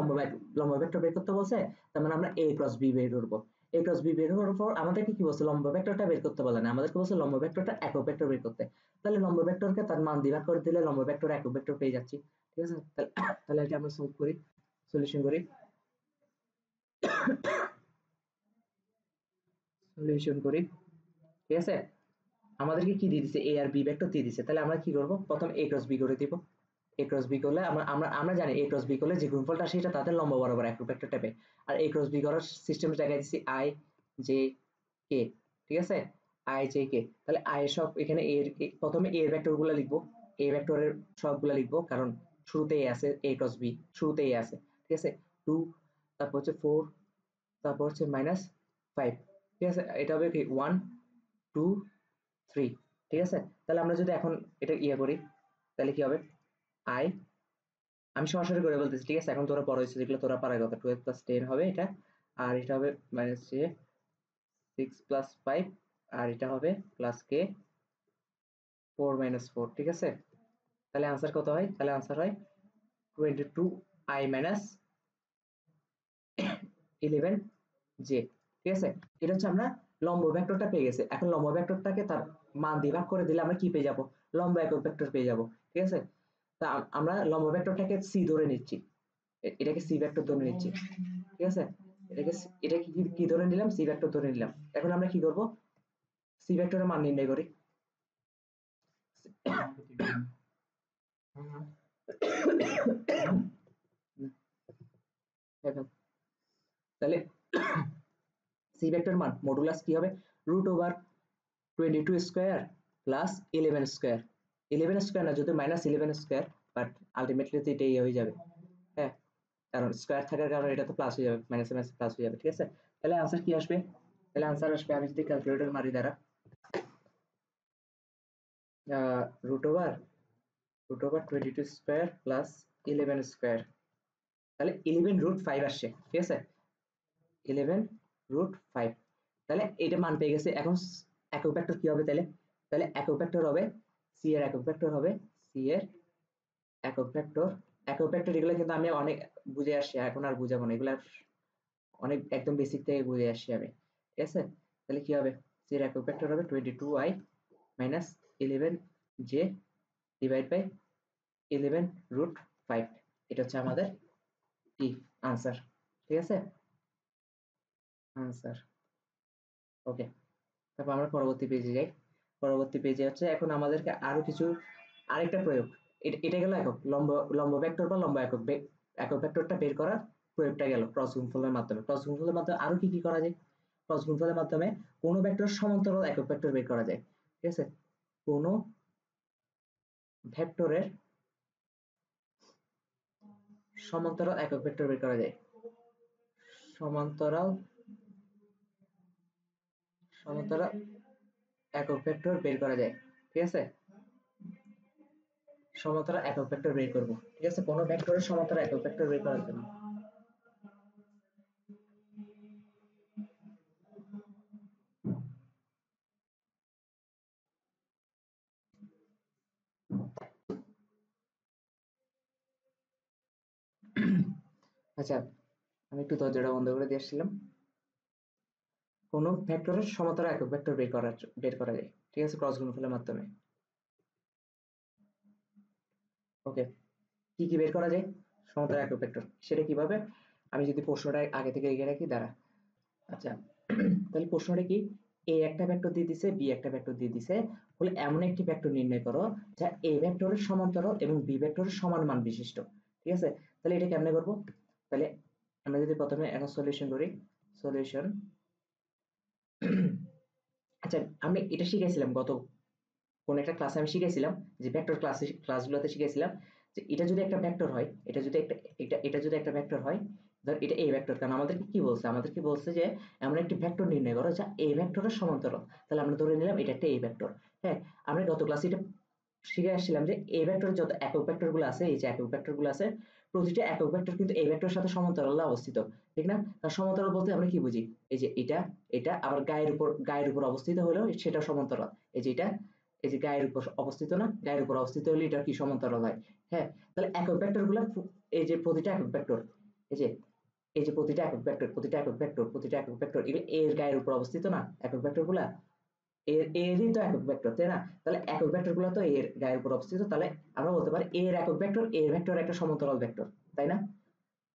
লম্ব ভেক্টর বের করতে বলছে, তার মানে আমরা এ ক্রস বি বের করবো। এ ক্রস বি বের করার পর আমাদেরকে কি বলছে, লম্ব ভেক্টরটা বের করতে বলে না, আমাদেরকে বলছে লম্ব ভেক্টরটা একক ভেক্টর বের করতে। তাহলে লম্ব ভেক্টরকে তার মান দিয়ে ভাগ করে দিলে লম্ব ভেক্টর একক ভেক্টর পেয়ে যাচ্ছি, ঠিক আছে। তাহলে এটা আমরা সলভ করি, সলিউশন করি, সলিউশন করি, ঠিক আছে। আমাদেরকে কি দিয়ে দিছে, এ আর বি ভেক্টর দিয়ে দিছে, তাহলে আমরা কি করব, প্রথম এ ক্রস বি করে দিব। এ ক্রস বি করলে আমরা আমরা আমরা জানি এ ক্রস বি করলে যে গুণফলটা আসে সেটা তাদের লম্ব বরাবর একক ভেক্টর টাইপে। আর এ ক্রস বি করার সিস্টেমের জায়গায় দিছি আই জে কে, ঠিক আছে, আই জে কে। তাহলে আই এর সব এখানে এর প্রথমে এ ভেক্টর গুলো লিখবো, এ ভেক্টরের সবগুলো লিখবো, কারণ শুরুতে এ আছে, এ ক্রস বি শুরুতে এ আছে, ঠিক আছে, 2, তারপর হচ্ছে 4, তারপর হচ্ছে -5, ঠিক আছে, এটা হবে কি 1 2 3, ঠিক আছে। তাহলে আমরা যদি এখন এটা ইয়ে করি, তাহলে কি হবে, আই, আমি সরাসরি করে বলতেছি, ঠিক আছে, এখন তোরা বড় হয়েছে যেগুলো তোরা পারার কথা, 12 + 10 হবে এটা, আর এটা হবে -6 + 5, আর এটা হবে +k 4 - 4, ঠিক আছে। তাহলে आंसर কত হয়, তাহলে आंसर হয় 22i - 11j, ঠিক আছে। এটা হচ্ছে আমরা লম্ব ভেক্টরটা পেয়ে গেছে, এখন লম্ব ভেক্টরটাকে তার মান দিয়ে ভাগ করে দিলে আমরা কি পেয়ে যাব, লম্ব একক ভেক্টর পেয়ে যাব, ঠিক আছে। তা আমরা লম্ব ভেক্টরটাকে সি ধরে নিচ্ছি, এটাকে সি ভেক্টর ধরে নিচ্ছি, ঠিক আছে, এটাকে কি ধরে নিলাম, সি ভেক্টর ধরে নিলাম। এখন আমরা কি করব, সি ভেক্টরের মান নির্ণয় করি। তাহলে সি ভেক্টর মান মডুলাস কি হবে, √22 স্কয়ার প্লাস 11 স্কয়ার, 11 স্কয়ার না, যদি -11 স্কয়ার, বাট আলটিমেটলি তো এটাই হয়ে যাবে, হ্যাঁ, কারণ স্কয়ার থাকার কারণে এটা তো প্লাস হয়ে যাবে, মাইনাসে মাইনাসে প্লাস হয়ে যাবে, ঠিক আছে। তাহলে आंसर কি আসবে, তাহলে आंसर আসবে, আমি যদি ক্যালকুলেটর মারি দ্বারা, √22 স্কয়ার প্লাস 11 স্কয়ার, তাহলে 11√5 আসছে, ঠিক আছে, 11√5, তাহলে এটা মান পেয়ে গেছে। এখন একক ভেক্টর কি হবে, তাহলে তাহলে একক ভেক্টর হবে সি এর একক ভেক্টর হবে, সি এর একক ভেক্টর, একক ভেক্টর এগুলো কিন্তু আমি অনেক বুঝে আসছি, এখন আর বুঝাবো না, এগুলা অনেক একদম বেসিক থেকে বুঝে আসছি আমি, ঠিক আছে। তাহলে কি হবে, সি এর একক ভেক্টর হবে 22i - 11j ডিভাইড বাই 11√5, এটা হচ্ছে আমাদের কি আনসার, ঠিক আছে, আনসার, ওকে। তারপর আমরা পরবর্তী পেজে যাই, পরবর্তী পেজে হচ্ছে এখন আমাদেরকে আরো কিছু, আরেকটা প্রয়োগ, এটা গেল একক লম্ব, লম্ব ভেক্টর বা লম্ব একক একক ভেক্টরটা বের করার প্রয়োগটা গেল ক্রস গুণফলের মাধ্যমে। ক্রস গুণফলের মাধ্যমে আরো কি কি করা যায়, ক্রস গুণফলের মাধ্যমে কোনো ভেক্টর সমান্তরাল একক ভেক্টর বের করা যায়, ঠিক আছে, কোনো ভেক্টরের সমান্তরাল একক ভেক্টর বের করা যায়। সমান্তরাল একক ভেক্টর বের করা যায়, ঠিক আছে। সমান্তরাল একক ভেক্টর বের করব, ঠিক আছে, কোন ভেক্টরের সমান্তরাল একক ভেক্টর বের করার জন্য। আচ্ছা, আমি একটু দরজাটা বন্ধ করে দিয়ে আসছিলাম। কোন ভেক্টরের সমান্তরাল একক ভেক্টর বের করা যায়, ঠিক আছে, ক্রস গুণফলের মাধ্যমে। ওকে, কি কি বের করা যায় সমান্তরাল একক ভেক্টর, সেটা কিভাবে, আমি যদি প্রশ্নটা আগে থেকে লিখে রাখি দাঁড়া। আচ্ছা, তাহলে প্রশ্নটা কি, এ একটা ভেক্টর দিয়ে দিছে, বি একটা ভেক্টর দিয়ে দিছে, বলে এমন একটি ভেক্টর নির্ণয় করো যা এ ভেক্টরের সমান্তরাল এবং বি ভেক্টরের সমান মান বিশিষ্ট, ঠিক আছে। তাহলে এটা কেমনে করব, তাহলে আমরা যদি প্রথমে এখন সলিউশন করি, সলিউশন। আচ্ছা, আমি এটা শিখেছিলাম গত কোন একটা ক্লাসে, আমি শিখেছিলাম যে ভেক্টর ক্লাসগুলোতে শিখেছিলাম যে এটা যদি একটা ভেক্টর হয়, এটা যদি একটা ভেক্টর হয়, ধর এটা এই ভেক্টর, কারণ আমাদেরকে কি বলছে, আমাদেরকে বলছে যে এমন একটি ভেক্টর নির্ণয় করো যা এই ভেক্টরের সমান্তরাল। তাহলে আমরা ধরে নিলাম এটা একটা এই ভেক্টর। হ্যাঁ, আমরা গত ক্লাসে এটা শিখে আসছিলাম যে এই ভেক্টরের যত একক ভেক্টর গুলো আছে, এই যে একক ভেক্টর গুলো আছে, প্রতিটা একক ভেক্টর কিন্তু এই ভেক্টরের সাথে সমান্তরালে অবস্থিত, ঠিক না। তার সমান্তরাল বলতে আমরা কি বুঝি, এই যে এটা আবার গায়ের উপর অবস্থিত হলেও সেটা সমান্তরাল। এই যে এটা, এই যে গায়ের উপর অবস্থিত না, গায়ের উপর অবস্থিত হলে এটা কি সমান্তরাল হয়। হ্যাঁ, তাহলে একক ভেক্টর গুলা, এই যে প্রতিটা একক ভেক্টর, এই যে প্রতিটা একক ভেক্টর এগুলো এর গায়ের উপর অবস্থিত না, একক ভেক্টর গুলা এরই তো একক ভেক্টর, তাই না। তাহলে একক ভেক্টর গুলো তো এর গায়ের উপর অবস্থিত, তাহলে আমরা বলতে পারি এর একক ভেক্টর, এর ভেক্টর একটা সমান্তরাল ভেক্টর, তাই না।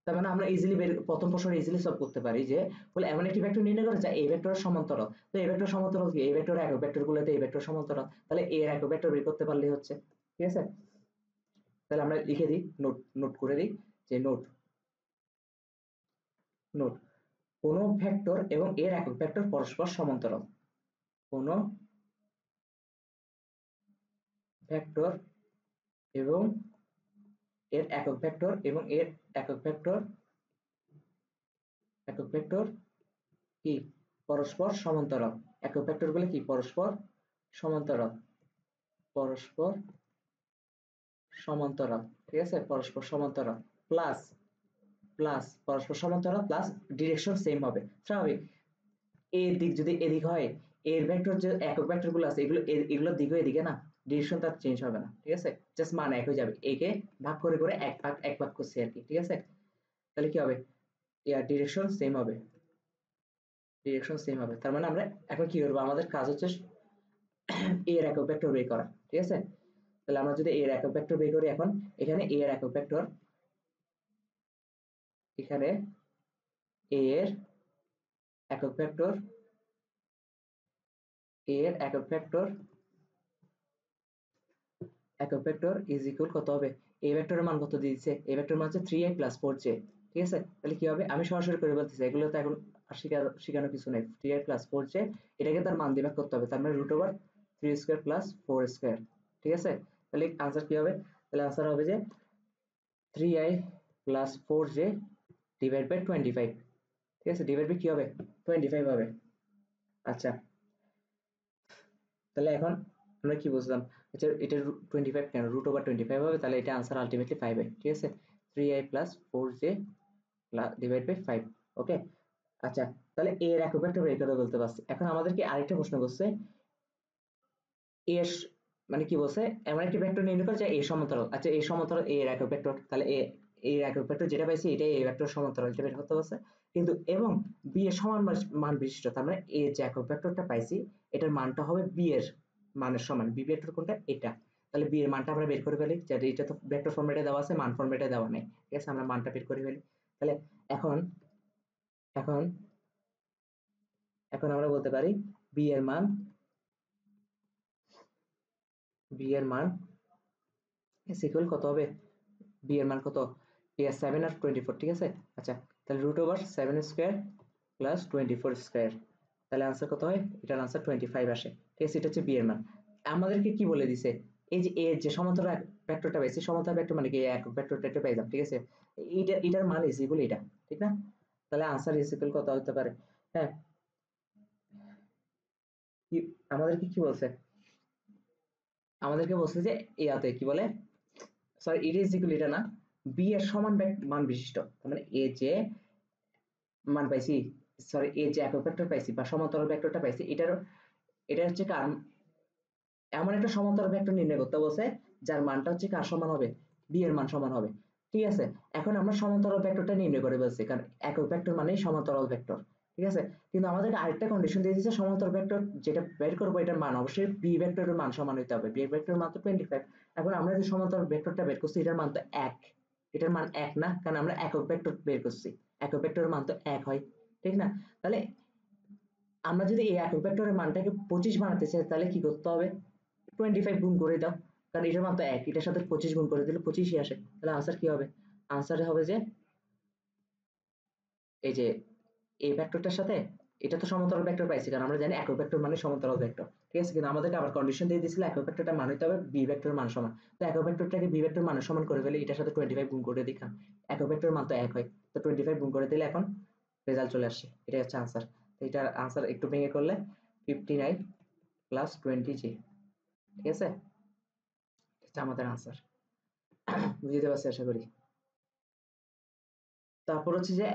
তার মানে আমরা ইজিলি প্রথম প্রশ্ন ইজিলি সলভ করতে পারি যে বলে এমন একটি ভেক্টর নির্ণয় করে যা এই ভেক্টরের সমান্তরাল। তো এই ভেক্টর সমান্তরাল কি, এই ভেক্টরের একক ভেক্টর গুলোতে এই ভেক্টর সমান্তরাল, তাহলে এর একক ভেক্টর বের করতে পারলেই হচ্ছে, ঠিক আছে। তাহলে আমরা লিখে দিই, নোট নোট করে দিই যে নোট নোট কোন ভেক্টর এবং এর একক ভেক্টর পরস্পর সমান্তরাল, কোন ভেক্টর এবং এর একক ভেক্টর এবং এর একক ভেক্টর কি পরস্পর সমান্তরাল, একক ভেক্টর গুলো কি পরস্পর সমান্তরাল, পরস্পর সমান্তরাল, ঠিক আছে, পরস্পর সমান্তরাল প্লাস পরস্পর সমান্তরাল প্লাস ডিরেকশন সেম হবে, স্বাভাবিক। এর দিক যদি এদিক হয়, এর ভেক্টর যে একক ভেক্টর গুলো আছে এগুলোর দিকও এদিকে না, ডিরেকশন তার চেঞ্জ হবে না, ঠিক আছে, জাস্ট মান এক হয়ে যাবে, একে ভাগ করে এক ভাগ করছি আর কি, ঠিক আছে। তাহলে কি হবে, এর ডিরেকশন সেম হবে, তার মানে আমরা এখন কি করবো, আমাদের কাজ হচ্ছে এর একক ভেক্টর বের করা, ঠিক আছে। তাহলে আমরা যদি এর একক ভেক্টর বের করি, এখন এখানে এর একক ভেক্টর, এখানে এর একক ভেক্টর, ইজ ইকুয়াল কত হবে, এই ভেক্টরের মান কত দিয়ে দিচ্ছে, এই ভেক্টরের মান হচ্ছে 3i + 4j, ঠিক আছে। তাহলে কি হবে, আমি সরাসরি করে বলতেছি, এগুলো তো এখন শিখানোর কিছু নেই, 3i + 4j, এটাকে তার মান দিয়ে ভাগ করতে হবে, তার মানে √3² + 4², ঠিক আছে। তাহলে आंसर কি হবে, তাহলে आंसर হবে যে 3i + 4j / 25, ঠিক আছে, ডিভাইড বাই কি হবে 25 হবে। আচ্ছা, তাহলে এখন আমরা কি বুঝলাম, আচ্ছা এটা 25 কেন, √25 হবে, তাহলে এটা आंसर আলটিমেটলি 5 হয়, ঠিক আছে, 3i + 4j / 5, ওকে। আচ্ছা, তাহলে এর একক ভেক্টর বের করে বলতে পারছি, এখন আমাদেরকে আরেকটা প্রশ্ন করছে, এর মানে কি বলছে, এমন একটি ভেক্টর নির্ণয় করে যা এ সমান্তরাল। আচ্ছা, এই সমান্তরাল এর একক ভেক্টর, তাহলে এর একক ভেক্টর যেটা পাইছি এটাই এই ভেক্টর সমান্তরাল, এটা বের করতে বলছে, কিন্তু এবং বি এর সমান মান বিশিষ্ট, তার মানে এ যে একক ভেক্টরটা পাইছি এটার মানটা হবে বি এর মানের সমান, বি ভেক্টর কোনটা এটা, তাহলে বি এর মানটা আমরা বের করে ফেলি, যে এটা তো ভেক্টর ফরম্যাটে দেওয়া আছে, মান ফরম্যাটে দেওয়া নেই, ঠিক আছে, আমরা মানটা বের করে ফেলি। তাহলে এখন এখন এখন আমরা বলতে পারি বি এর মান কত হবে, বি এর মান কত, 7 আর 24, ঠিক আছে। আচ্ছা, তাহলে √7² + 24², তাহলে आंसर কত হয়, এটার आंसर 25 আসে, ঠিক আছে, এটা হচ্ছে বি এর মান। আমাদেরকে কি বলে দিছে, এই যে এর যে সমান্তরাল ভেক্টরটা পাইছি, সমান্তরাল ভেক্টর মানে কি একক ভেক্টরটা একটা পাইলাম, ঠিক আছে? এটার মান ইজ ইকুয়াল এটা, ঠিক না? তাহলে আনসার ইজ ইকুয়াল কত হতে পারে? হ্যাঁ, কি আমাদেরকে কি বলছে? আমাদেরকে বলছে যে ইয়াতে কি বলে, সরি ইট ইজ ইকুয়াল এটা না, বি এর সমান মান বিশিষ্ট, তার মানে এ যে মান পাইছি, সরি এ যে একক ভেক্টর পাইছি বা সমান্তরাল ভেক্টরটা পাইছি, এটা হচ্ছে কার, এমন একটা সমান্তরাল ভেক্টর নির্ণয় করতে বলছে যার মানটা হচ্ছে কার সমান হবে, বি এর মান সমান হবে, ঠিক আছে? এখন আমরা সমান্তরাল ভেক্টরটা নির্ণয় করে বলছি, কারণ একক ভেক্টর মানেই সমান্তরাল ভেক্টর, ঠিক আছে? কিন্তু আমাদেরকে আরেকটা কন্ডিশন দিয়ে দিয়েছে, সমান্তরাল ভেক্টর যেটা বের করবো এটার মান অবশ্যই বি ভেক্টরের মান সমান হইতে হবে, বি ভেক্টরের মান তো 25। এখন আমরা যে সমান্তরাল ভেক্টরটা বের করছি এটার মান তো 1, এটার মান 1 না, কারণ আমরা একক ভেক্টর বের করছি, একক ভেক্টরের মান তো 1 হয়, ঠিক না? তাহলে আমরা যদি এই একক ভেক্টরের মানটাকে 25 বানাতে চাই তাহলে কি করতে হবে? 25 গুণ করে দাও, কারণ এটার মান তো 1, এটার সাথে 25 গুণ করে দিলে 25ই আসে। তাহলে আনসার কি হবে? আনসারে হবে যে এই যে এই ভেক্টরটার সাথে এটা তো সমান্তরাল ভেক্টর পাইছি, কারণ আমরা জানি একক ভেক্টর মানে সমান্তরাল ভেক্টর, ঠিক আছে? কিন্তু আমাদেরকে আবার কন্ডিশন দিয়ে দিয়েছিল একক ভেক্টরটা মান হইতে হবে বি ভেক্টর মান সমান। তো একক ভেক্টরটাকে বি ভেক্টর মান সমান করে ফেলে, এটার সাথে 25 গুণ করে দিই, কারণ একক ভেক্টর মান তো 1 হয়, তো 25 গুণ করে দিলে এখন রেজাল্ট চলে আসছে, এটাই হচ্ছে আনসার। তো এটার আনসার একটু ভেঙে করলে 59 প্লাস 20 ঠিক আছে? এটা আমাদের আনসার। বুঝতে পারছি আশা করি। তারপর হচ্ছে যে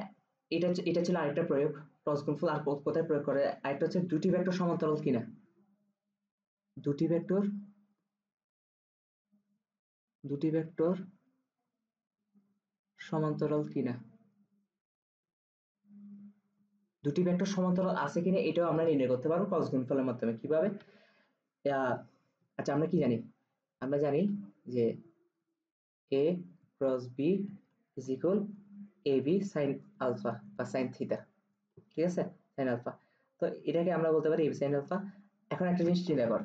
এটা ছিল আরেকটা প্রয়োগ, ক্রস গুণফল। আর কোথায় প্রয়োগ করে? আরেকটা হচ্ছে দুটি ভেক্টর সমান্তরাল কিনা, দুটি ভেক্টর দুটি ভেক্টর সমান্তরাল কিনা, দুটি ভেক্টর সমান্তরাল আছে কিনা এটাও আমরা নির্ণয় করতে পারবো ক্রস গুণফলের মাধ্যমে। কিভাবে? আচ্ছা আমরা কি জানি? আমরা জানি যে A cross B is equal A B sine alpha বা সাইন থিটা, ঠিক আছে? Sine alpha. তো এটাকে আমরা বলতে পারি এ বি সাইন আলফা। এখন একটা জিনিস চিন্তা কর,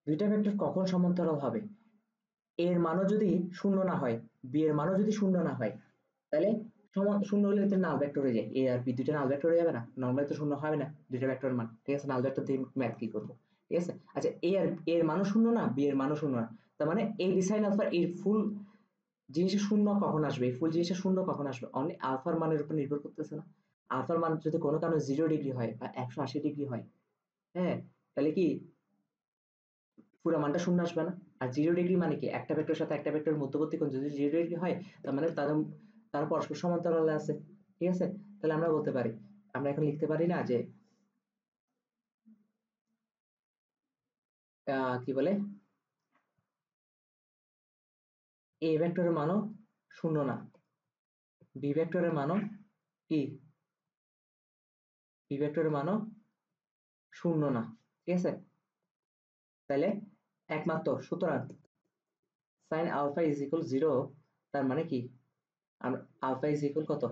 দুইটা ভেক্টর কখন সমান্তরাল হবে? এর মানও যদি শূন্য না হয়, বি এর মানও যদি শূন্য না হয়, তাহলে শূন্য হলে তো নাল ভেক্টর হয়ে যায়, এ আর বি দুইটা নাল ভেক্টর হয়ে যাবে না? নর্মালি তো শূন্য হবে না দুইটা ভেক্টরের মান, ঠিক আছে? নাল ভেক্টর দিয়ে ম্যাথ কি করবো, ঠিক আছে? আচ্ছা এর মানও শূন্য না, বি এর মানও শূন্য না, তার মানে এই বি সাইন আলফা এর ফুল জিনিসের শূন্য কখন আসবে, এই ফুল জিনিসের শূন্য কখন আসবে? অনলি আলফার মানের উপর নির্ভর করতেছে না? আলফার মান যদি কোনো কারণে 0 ডিগ্রি হয় বা 180 ডিগ্রি হয়, হ্যাঁ, তাহলে কি পুরো মানটা শূন্য আসবে না? আর 0 ডিগ্রি মানে কি, একটা ভেক্টরের সাথে একটা ভেক্টরের মধ্যবর্তী কোণ যদি 0 ডিগ্রি হয়, তার মানে তারা পরস্পর সমান্তরালে আছে, ঠিক আছে? তাহলে আমরা বলতে পারি, আমরা এখন লিখতে পারি না যে কি বলে, এ ভেক্টরের মানও শূন্য না, বি ভেক্টরের মানও কি, বি ভেক্টরের মানও শূন্য না, ঠিক আছে? তাহলে একমাত্র সুতরাং সাইন আলফা ইজ ইকুয়াল 0, তার মানে কি আলফা ইজ ইকুয়াল কত,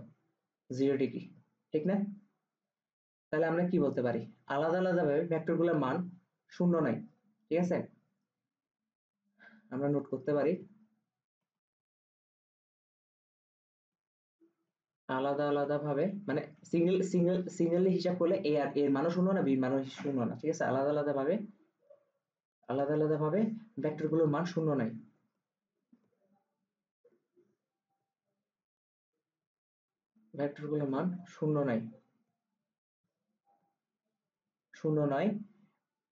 0 ডিগ্রি, ঠিক না? তাহলে আমরা কি বলতে পারি, আলাদা আলাদা ভাবে ভেক্টরগুলোর মান শূন্য নয়, ঠিক আছে? আমরা নোট করতে পারি আলাদা আলাদা ভাবে, মানে সিঙ্গেলি হিসাব করলে এ আর এর মানও শূন্য না, বির মানও শূন্য না, ঠিক আছে? আলাদা আলাদা ভাবে ভেক্টরগুলোর মান শূন্য নয়, ভেক্টরগুলোর মান শূন্য নয়, শূন্য নয়,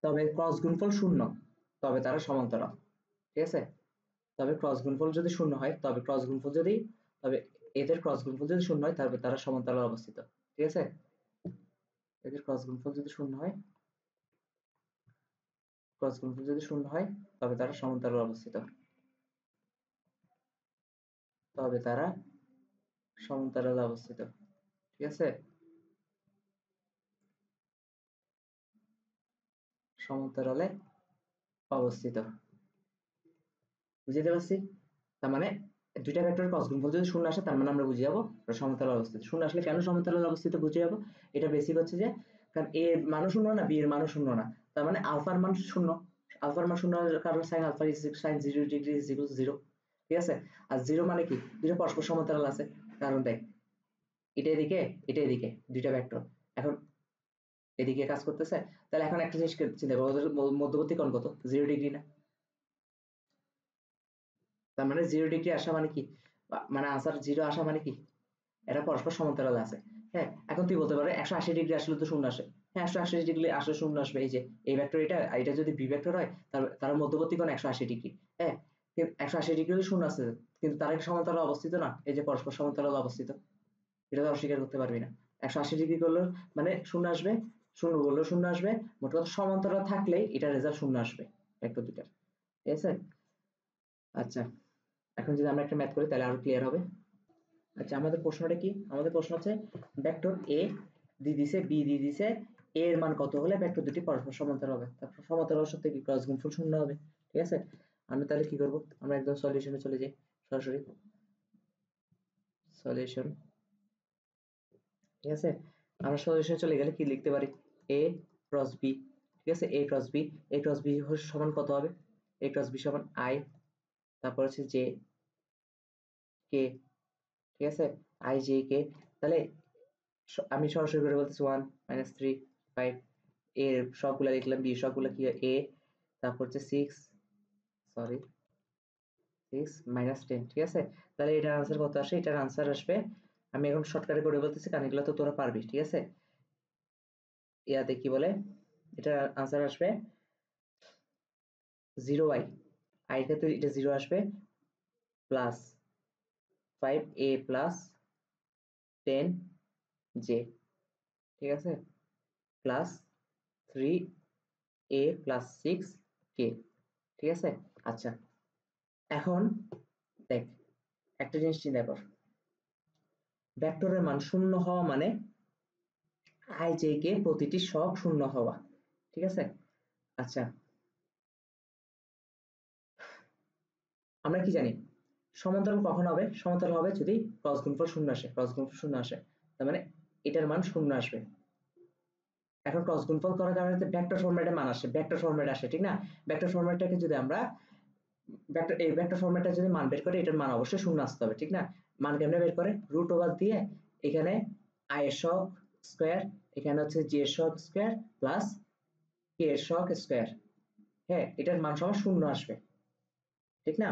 তবে ক্রস গুণফল শূন্য, তবে তারা সমান্তরাল, ঠিক আছে? তবে ক্রস গুণফল যদি শূন্য হয়, তবে এদের ক্রস গুণফল যদি শূন্য হয় তবে তারা সমান্তরালে অবস্থিত, ঠিক আছে? এদের ক্রস গুণফল যদি শূন্য হয় তবে তারা সমান্তরালে অবস্থিত, তবে তারা সমান্তরালে অবস্থিত, ঠিক আছে? সমান্তরালে অবস্থিত, বুঝতে পারছি? তার মানে দুইটা ভেক্টরের ক্রস গুণফল যদি শূন্য আসে তার মানে আমরা বুঝে যাবো ওরা সমান্তরালে অবস্থিত। শূন্য আসলে কেন সমান্তরালে অবস্থিত বুঝে যাবো, এটা বেসিক হচ্ছে যে কারণ এ এর মানও শূন্য না, বি এর মানও শূন্য না, তার মানে আলফার মান শূন্য, আলফার মান শূন্য হওয়ার কারণে sine alpha is sine 0 degree is equal 0, ঠিক আছে? আর 0 মানে কি, দুটো পরস্পর সমান্তরাল আছে, কারণ দেখ এটা এদিকে দুইটা ভেক্টর এখন এদিকে কাজ করতেছে, তাহলে এখন একটা জিনিস চিন্তা করো, ওদের মধ্যবর্তী কোণ কত, 0 ডিগ্রি না? তার মানে 0 ডিগ্রি আসা মানে কি, মানে আনসার 0 আসা মানে কি, এটা পরস্পর সমান্তরাল আছে। হ্যাঁ, এখন তুই বলতে পারো 180 ডিগ্রি আসলে তো শূন্য আসে। হ্যাঁ, 180 ডিগ্রি আসলে শূন্য আসবে। এই যে এই ভেক্টর, এটা যদি বি ভেক্টর হয় তার মধ্যবর্তী কোণ 180 ডিগ্রি। হ্যাঁ, 180 ডিগ্রি হলে শূন্য আসছে, কিন্তু তারা কি সমান্তরাল অবস্থিত না? এই যে পরস্পর সমান্তরাল অবস্থিত, এটা তো অস্বীকার করতে পারবি না। 180 ডিগ্রি করলে মানে শূন্য আসবে, শূন্য করলেও শূন্য আসবে, মোট কথা সমান্তরাল থাকলেই এটা রেজাল্ট শূন্য আসবে ভেক্টর দুটার। ঠিক আছে? আচ্ছা, এখন যদি আমরা একটা ম্যাথ করি তাহলে আরো ক্লিয়ার হবে। আচ্ছা, আমাদের প্রশ্নটা কি? আমাদের প্রশ্ন হচ্ছে ভেক্টর এ দিয়ে দিছে, বি দিয়ে দিছে, এ এর মান কত হলে ভেক্টর দুটি পরস্পর সমান্তরাল হবে। তারপর সমান্তরাল সূত্রে কি ক্রস গুণফল শূন্য হবে। ঠিক আছে? আমরা তাহলে কি করব, আমরা একদম সলিউশনে চলে যাই সরাসরি। সলিউশন। ঠিক আছে? আমরা সলিউশনে চলে গেলে কি লিখতে পারি, এ ক্রস বি। ঠিক আছে? A cross B, A cross B সমান কত হবে, এ ক্রস বি সমান আই, তারপর হচ্ছে জে কে। ঠিক আছে? I J K. তাহলে আমি সরাসরি করে বলতেছি 1 -3 5, এর সবগুলা লিখলাম, বি সবগুলা কি এ, তারপর হচ্ছে 6 সরি 6 -10। ঠিক আছে? তাহলে এটার আনসার কত আসে, এটার আনসার আসবে, আমি এখন শর্টকাটে করে বলতেছি কারণ এগুলো তো তোরা পারবি। ঠিক আছে? ইয়াতে কি বলে, এটার আনসার আসবে 0i, আই এর ক্ষেত্রে এটা 0 আসবে, প্লাস 5a প্লাস 10j। ঠিক আছে? Plus 3a plus 6k। ঠিক আছে? আচ্ছা, এখন দেখ একটা জিনিস চিন্তা কর, ভেক্টরের মান শূন্য হওয়া মানে আই জে কে প্রতিটি সহগ শূন্য হওয়া। ঠিক আছে? আচ্ছা, আমরা কি জানি সমান্তরাল কখন হবে, সমান্তরাল হবে যদি ক্রস গুণফল শূন্য আসে, ক্রস গুণফল শূন্য আসে, তার মানে এটার মান শূন্য আসবে। এখন ক্রস গুণফল করার কারণে ভেক্টর ফরম্যাটে মান আসে, ভেক্টর ফরম্যাট আসে, ঠিক না? ভেক্টর ফরম্যাটটাকে যদি আমরা এই ভেক্টর ফরম্যাটটা যদি মান বের করে, এটার মান অবশ্যই শূন্য আসতে হবে, ঠিক না? মান কেমনে বের করে, রুট ওভার দিয়ে এখানে আই এর সহগ স্কয়ার, এখানে হচ্ছে জে এর সহগ স্কয়ার প্লাস কে এর সহগ স্কয়ার। হ্যাঁ, এটার মান সমান শূন্য আসবে, ঠিক না?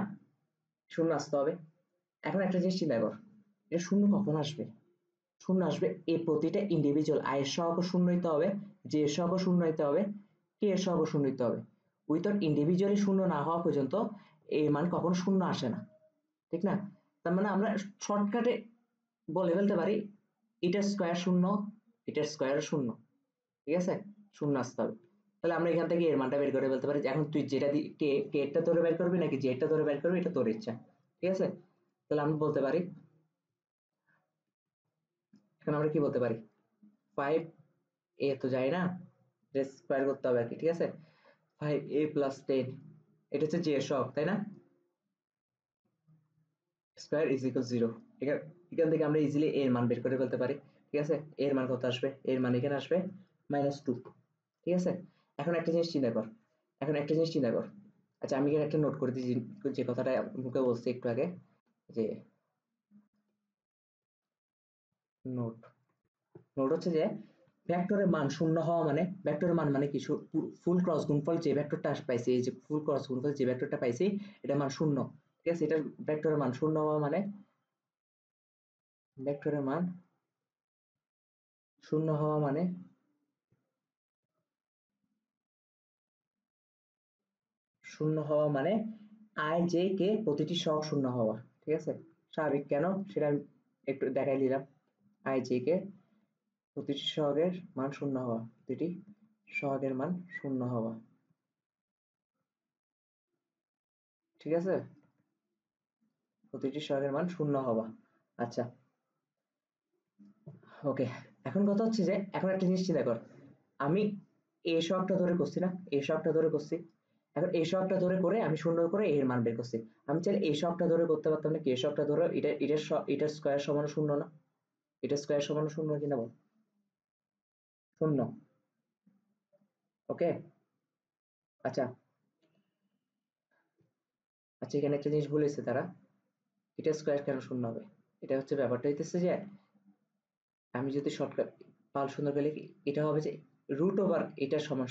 শূন্য আসতে হবে। এখন একটা জিনিস চিন্তা কর, এটা শূন্য কখন আসবে, শূন্য আসবে এই প্রতিটা ইন্ডিভিজুয়াল আই এর সহগ শূন্য হইতে হবে, জে এর সহগ শূন্য হইতে হবে, কে এর সহগ শূন্য হইতে হবে। উইথাউট ইন্ডিভিজুয়ালি শূন্য না হওয়া পর্যন্ত এই মান কখনো শূন্য আসে না, ঠিক না? তার মানে আমরা শর্টকাটে বলে ফেলতে পারি এটার স্কয়ার শূন্য, এটার স্কয়ার শূন্য। ঠিক আছে? শূন্য আসতে হবে। তাহলে আমরা এখান থেকে এর মানটা বের করে ফেলতে পারি। এখন তুই যেটা কে কে এরটা ধরে বের করবি নাকি জে এরটা ধরে বের করবি, এটা তোর ইচ্ছা। ঠিক আছে? তাহলে আমি বলতে পারি, এখন আমরা কি বলতে পারি, 5 এ তো যায় না, স্কয়ার করতে হবে আর কি। ঠিক আছে? 5a প্লাস 10, এটা হচ্ছে জে এর সহগ, তাই না? Square is equal 0। এখান থেকে আমরা ইজিলি এর মান বের করে ফেলতে পারি। ঠিক আছে? এর মান কত আসবে, এর মান এখানে আসবে -2। ঠিক আছে? এখন একটা জিনিস চিন্তা কর, এখন একটা জিনিস চিন্তা কর। আচ্ছা, আমি এখানে একটা নোট করে দিই, যে কথাটা মুখে বলছি একটু আগে, যে নোট, নোট হচ্ছে যে ভেক্টরের মান শূন্য হওয়া মানে, ভেক্টরের মান মানে কি, ফুল ক্রস গুণফল যে ভেক্টরটা পাইছি, এই যে ফুল ক্রস গুণফল যে ভেক্টরটা পাইছি, এটা মান শূন্য। ঠিক আছে? এটার ভেক্টরের মান শূন্য হওয়া মানে, ভেক্টরের মান শূন্য হওয়া মানে, শূন্য হওয়া মানে আই জে কে প্রতিটি সহগ শূন্য হওয়া। ঠিক আছে? স্বাভাবিক, কেন সেটা আমি একটু দেখাই দিলাম। আই জে কে প্রতিটি সহগের মান শূন্য হওয়া, প্রতিটি সহগের মান শূন্য হওয়া। ঠিক আছে? প্রতিটি সহগের মান শূন্য হওয়া। আচ্ছা, ওকে। এখন কথা হচ্ছে যে এখন একটা জিনিস চিন্তা কর, আমি এ সহগটা ধরে করছি না, এ সহগটা ধরে করছি, এখন এই সহগটা ধরে করে আমি শূন্য করে এর মান বের করছি। আমি চাইলে এই সহগটা ধরে করতে পারতাম না, কে সহগটা ধরে, এটার স্কয়ার সমান শূন্য না, এটা স্কয়ার সমান শূন্য কিনা বল, শূন্য। ওকে? আচ্ছা, আচ্ছা, এখানে একটা জিনিস বলেছে তারা, এটা স্কয়ার কেন শূন্য হবে, এটা হচ্ছে ব্যাপারটা হইতেছে যে আমি যদি শর্টকাট পাল সুন্দর করে লিখি, এটা হবে যে রুট ওভার এটার সমান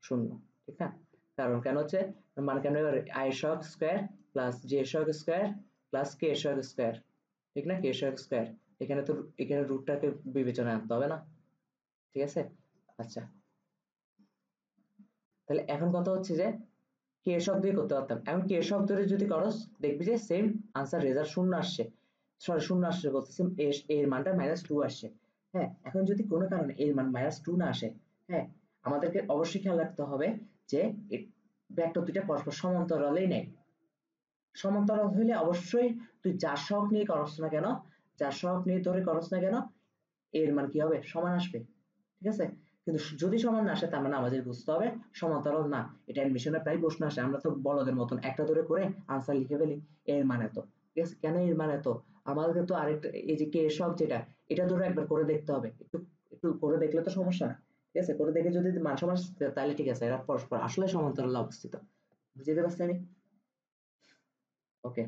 শূন্য, ঠিক না? কারণ কেন হচ্ছে মান কেমনে করে আই সহগ স্কয়ার প্লাস জে সহগ স্কয়ার প্লাস কে সহগ স্কয়ার, ঠিক না? কে সহগ স্কয়ার, এখানে তো এখানে রুটটাকে বিবেচনায় আনতে হবে না, ঠিক আছে? আচ্ছা, তাহলে এখন কথা হচ্ছে যে কে সহগ দিয়ে করতে পারতাম, এখন কে সহগ ধরে যদি করস দেখবি যে সেম আনসার রেজাল্ট শূন্য আসছে, সরি শূন্য আসছে বলতেছি, এর মানটা -2 আসছে। হ্যাঁ, এখন যদি কোনো কারণে এর মান -2 না আসে, হ্যাঁ, আমাদেরকে অবশ্যই খেয়াল রাখতে হবে যে ভেক্টর দুইটা পরস্পর সমান্তরালেই নেই। সমান্তরাল হইলে অবশ্যই তুই যার সহগ নিয়ে করস না কেন, যার সহগ নিয়ে ধরে করস না কেন, এর মান কি হবে? সমান আসবে, ঠিক আছে? কিন্তু যদি সমান না আসে তার মানে আমাদের বুঝতে হবে সমান্তরাল না। এটা অ্যাডমিশনে প্রায় প্রশ্ন আসে, আমরা তো বলদের মতন একটা ধরে করে আনসার লিখে ফেলি, এর মান এত, ঠিক আছে? কেন এর মান এত? আমাদেরকে তো আরেকটা এই যে কে সহগ যেটা, এটা ধরে একবার করে দেখতে হবে, একটু একটু করে দেখলে তো সমস্যা না, ঠিক আছে? করে দেখে যদি মান সমান আসে, তাহলে ঠিক আছে, এরা পরস্পর আসলে সমান্তরালে অবস্থিত। বুঝতে পারছি আমি? ওকে,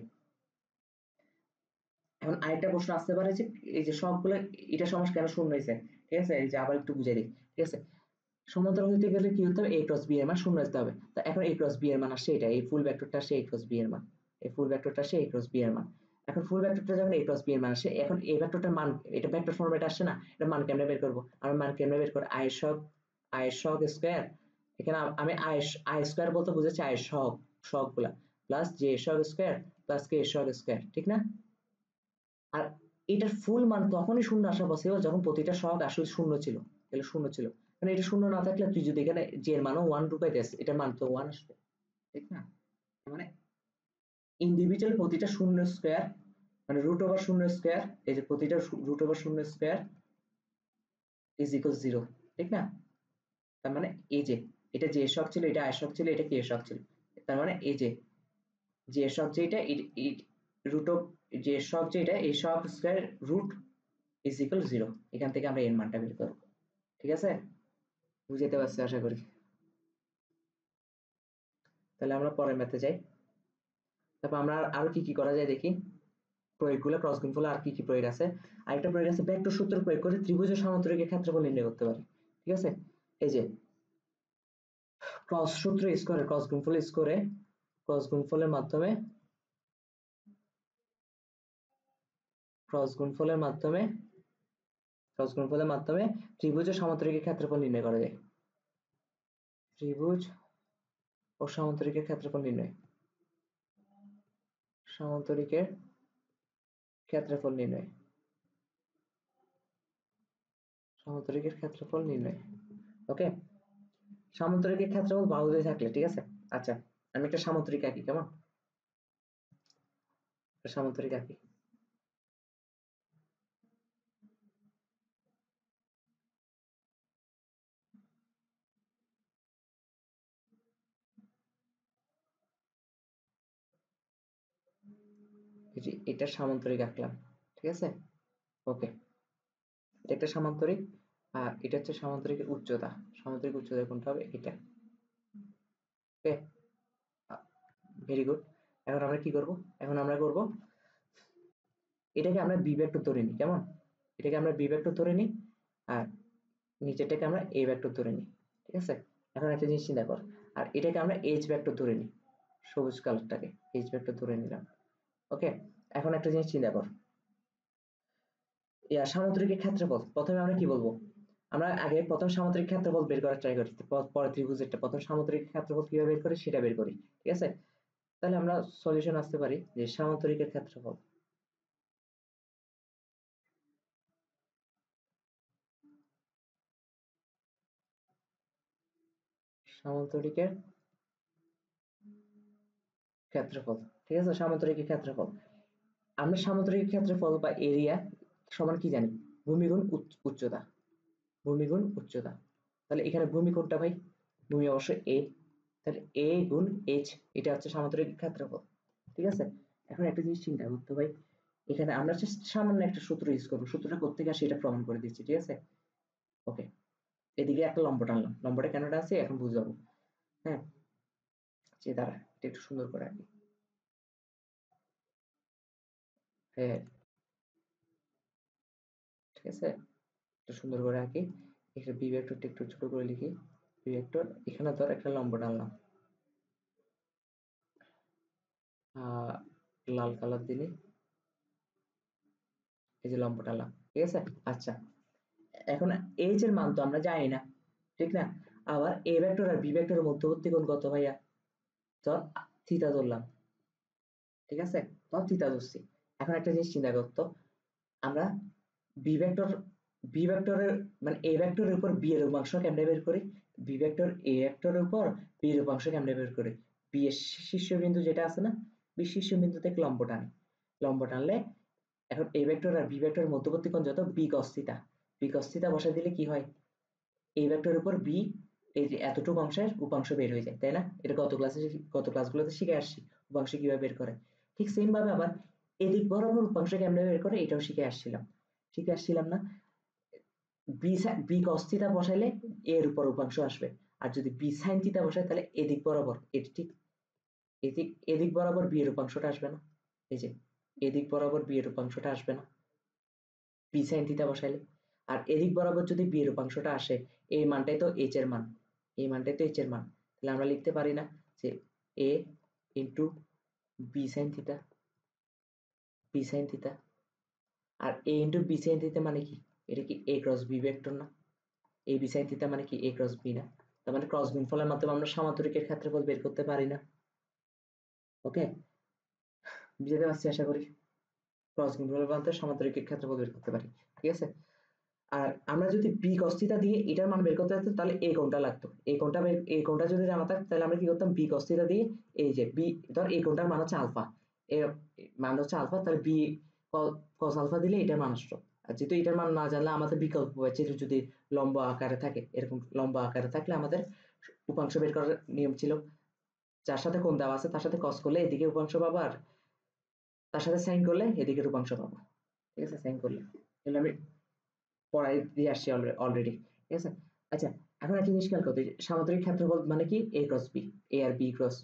এখন আরেকটা প্রশ্ন আসতে পারে যে এই যে সবগুলো এটা সমস্যা কেন শূন্য হয়েছে, ঠিক আছে? এই যে আবার একটু বুঝাই দিই, ঠিক আছে? সমান্তরাল হইতে গেলে কি হতে হবে? a ক্রস b এর মান শূন্য হতে হবে। তা এখন a ক্রস b এর মান আসছে এটা, এই ফুল ভেক্টরটা আসে a ক্রস b এর মান, এই ফুল ভেক্টরটা আসে a ক্রস b এর মান। এখন ফুল ভেক্টরটা যখন a ক্রস b এর মান আসে, এখন এই ভেক্টরটার মান, এটা ভেক্টর ফরম্যাটে আসছে না, এটা মান কেমনে বের করব? আমরা মান কেমনে বের করব? i সহগ স্কয়ার, এখানে আমি i স্কয়ার বলতে বুঝাচ্ছি i সহগ, সহগগুলা প্লাস j সহগ স্কয়ার প্লাস k সহগ স্কয়ার, ঠিক না? আর এটার ফুল মান তখনই শূন্য আসা পসিবল যখন প্রতিটা সহগ আসলে শূন্য ছিল, তাহলে শূন্য ছিল, মানে এটা শূন্য না থাকলে তুই যদি এখানে যে এর মানও 1 ঢুকাই দিস, এটার মান তো 1 আসবে, ঠিক না? মানে ইন্ডিভিজুয়াল প্রতিটা শূন্য স্কয়ার, মানে রুট ওভার শূন্য স্কয়ার, এই যে প্রতিটা রুট ওভার শূন্য স্কয়ার ইজ ইকুয়াল 0, ঠিক না? তার মানে এই যে এটা যে সহগ ছিল, এটা আয় সহগ ছিল, এটা কে সহগ ছিল, তার মানে এই যে যে সহগ যেটা রুট অফ যে সহগ যেটা এই সহগ স্কয়ার রুট ইজ ইকুয়াল 0, এখান থেকে আমরা এর মানটা বের করব, ঠিক আছে? বুঝতে পারছি আশা করি। তাহলে আমরা পরের ম্যাথে যাই। তারপর আমরা আরো কি কি করা যায় দেখি, প্রয়োগগুলো ক্রস গুণফলে আর কি কি প্রয়োগ আছে। আরেকটা প্রয়োগ আছে ভেক্টর সূত্র প্রয়োগ করে ত্রিভুজের সামান্তরিকের ক্ষেত্রফল নির্ণয় করতে পারি, ঠিক আছে? এই যে ক্রস সূত্র ইউজ করে, ক্রস গুণফল ইউজ করে, ক্রস গুণফলের মাধ্যমে, ক্রস গুণফলের মাধ্যমে, ক্রস গুণফলের মাধ্যমে ত্রিভুজের সামান্তরিকের ক্ষেত্রফল নির্ণয় করা যায়। ত্রিভুজ ও সামান্তরিকের ক্ষেত্রফল নির্ণয়, সামান্তরিকের ক্ষেত্রফল নির্ণয়, সামান্তরিকের ক্ষেত্রফল নির্ণয়। ওকে, সামান্তরিকের ক্ষেত্রফল বাহু দিয়ে থাকলে, ঠিক আছে? আচ্ছা, আমি একটা সামান্তরিক আঁকি, কেমন? সামান্তরিক আঁকি, এই যে এটা সামান্তরিক আঁকলাম, ঠিক আছে? ওকে, এটা একটা সামান্তরিক, আর এটা হচ্ছে সামান্তরিকের উচ্চতা, সামান্তরিক উচ্চতা কোনটা হবে? এটা। ওকে, ভেরি গুড। এখন আমরা কি করব? এখন আমরা করব এটাকে আমরা বি ভেক্টর ধরে নিই, কেমন? এটাকে আমরা বি ভেক্টর ধরে নিই, আর নিচেরটাকে আমরা এ ভেক্টর ধরে নিই, ঠিক আছে? এখন একটা জিনিস চিন্তা কর, আর এটাকে আমরা এইচ ভেক্টর ধরে নিই, সবুজ কালারটাকে এইচ ভেক্টর ধরে নিলাম। ওকে, এখন একটা জিনিস চিন্তা কর, সামুদ্রিক ক্ষেত্রফল প্রথমে আমরা কি বলবো? আমরা আগে প্রথম সামুদ্রিক ক্ষেত্রফল বের করার ট্রাই করি, পরে ত্রিভুজেরটা প্রথম সামুদ্রিক ক্ষেত্রফল কিভাবে বের করি সেটা বের করি, ঠিক আছে? তাহলে আমরা সলিউশন আসতে পারি যে সামান্তরিকের ক্ষেত্রফল, সামান্তরিকের ক্ষেত্রফল, ঠিক আছে? সামান্তরিকের ক্ষেত্রফল, আমরা সামান্তরিক ক্ষেত্রফল বা এরিয়া সমান কি জানি? ভূমি গুণ উচ্চতা, ভূমি গুণ উচ্চতা। তাহলে এখানে ভূমি কোনটা ভাই? ভূমি অবশ্যই এ, তাহলে এ গুণ এইচ, এটা হচ্ছে সামান্তরিক ক্ষেত্রফল, ঠিক আছে? এখন একটা জিনিস চিন্তা করতে ভাই, এখানে আমরা জাস্ট সামান্য একটা সূত্র ইউজ করবো, সূত্রটা করতে গিয়ে সেটা প্রমাণ করে দিচ্ছি, ঠিক আছে? ওকে, এদিকে একটা লম্ব টানলাম, লম্বটা কেন টানছি এখন বুঝাবো। হ্যাঁ, যে দাঁড়া এটা একটু সুন্দর করে আঁকি। হ্যাঁ, ঠিক আছে, একটু সুন্দর করে আঁকি। এখানে বি ভেক্টরটা একটু ছোট করে লিখি, বি ভেক্টর, এখানে ধর একটা লম্ব টানলাম, লাল কালার দিলে এই যে লম্বটা আঁকলাম, ঠিক আছে। আচ্ছা, এখন এইচ এর মান তো আমরা জানি না, ঠিক না? আবার এ ভেক্টর আর বি ভেক্টরের মধ্যবর্তী কোণ কত ভাইয়া? ধর থিটা ধরলাম, ঠিক আছে, ধর থিটা ধরছি। এখন একটা জিনিস চিন্তা করতো, আমরা বি ভেক্টর বি ভেক্টরের মানে এ ভেক্টরের উপর বি এর উপাংশ কেমনে বের করি? বি ভেক্টর এ ভেক্টরের উপর বি এর উপাংশ কেমনে বের করি? বি এর শীর্ষবিন্দু যেটা আছে না, বি শীর্ষবিন্দু থেকে লম্ব টানি, লম্ব টানলে এখন এ ভেক্টর আর বি ভেক্টরের মধ্যবর্তী কোণ যত B cos theta, B cos theta বসাই দিলে কি হয়? এ ভেক্টরের উপর বি, এই যে এতটুকু অংশের উপাংশ বের হয়ে যায়, তাই না? এটা গত ক্লাসগুলোতে শিখে আসছি উপাংশ কিভাবে বের করে। ঠিক সেম ভাবে আবার এদিক বরাবর উপাংশ কেমনে বের করে এটাও শিখে আসছিলাম না? বি cos থিটা বসাইলে এর উপর উপাংশ আসবে, আর যদি বি sin থিটা বসাই তাহলে এদিক বরাবর, এটি ঠিক এদিক বরাবর বি এর উপাংশটা আসবে না? এই যে এদিক বরাবর বি এর উপাংশটা আসবে না বি sin থিটা বসাইলে? আর এদিক বরাবর যদি বি এর উপাংশটা আসে, এই মানটাই তো এইচ এর মান, এই মানটাই তো এইচ এর মান, তাহলে আমরা লিখতে পারি না যে A into B sin theta, B sin theta. আর A into B sin theta মানে কি? এটা কি এ ক্রস বি ভেক্টর না? এ বি sin থিটা মানে কি এ ক্রস বি না? তার মানে ক্রস গুণফলের মাধ্যমে আমরা সামান্তরিকের ক্ষেত্রফল বের করতে পারি না। ওকে, বুঝতে পারছি আশা করি। ক্রস গুণফলের মাধ্যমে সামান্তরিকের ক্ষেত্রফল বের করতে পারি, ঠিক আছে। আর আমরা যদি বি cos থিটা দিয়ে এটার মান বের করতে চাইতাম তাহলে এই কোণটা লাগতো, এই কোণটা যদি জানা থাকতো তাহলে আমরা কি করতাম? বি cos থিটা দিয়ে এই যে বি, ধর এই কোণটার মান হচ্ছে আলফা, এর মান হচ্ছে আলফা, তাহলে বি cos আলফা দিলে এটার মান আসতো। আর যেহেতু এটার মান না জানলে আমাদের বিকল্প আছে, যদি লম্ব আকারে থাকে, এরকম লম্ব আকারে থাকলে আমাদের উপাংশ বের করার নিয়ম ছিল, যার সাথে কোণ দেওয়া আছে তার সাথে cos করলে এদিকে উপাংশ পাবো, আর তার সাথে sin করলে এদিকের উপাংশ পাবো, ঠিক আছে। sin করলে, তাহলে আমি পড়াই দিয়ে আসছি অলরেডি, ঠিক আছে। আচ্ছা, এখন একটা জিনিস খেয়াল করতে, সামান্তরিক ক্ষেত্রফল মানে কি? এ ক্রস বি, এ আর বি ক্রস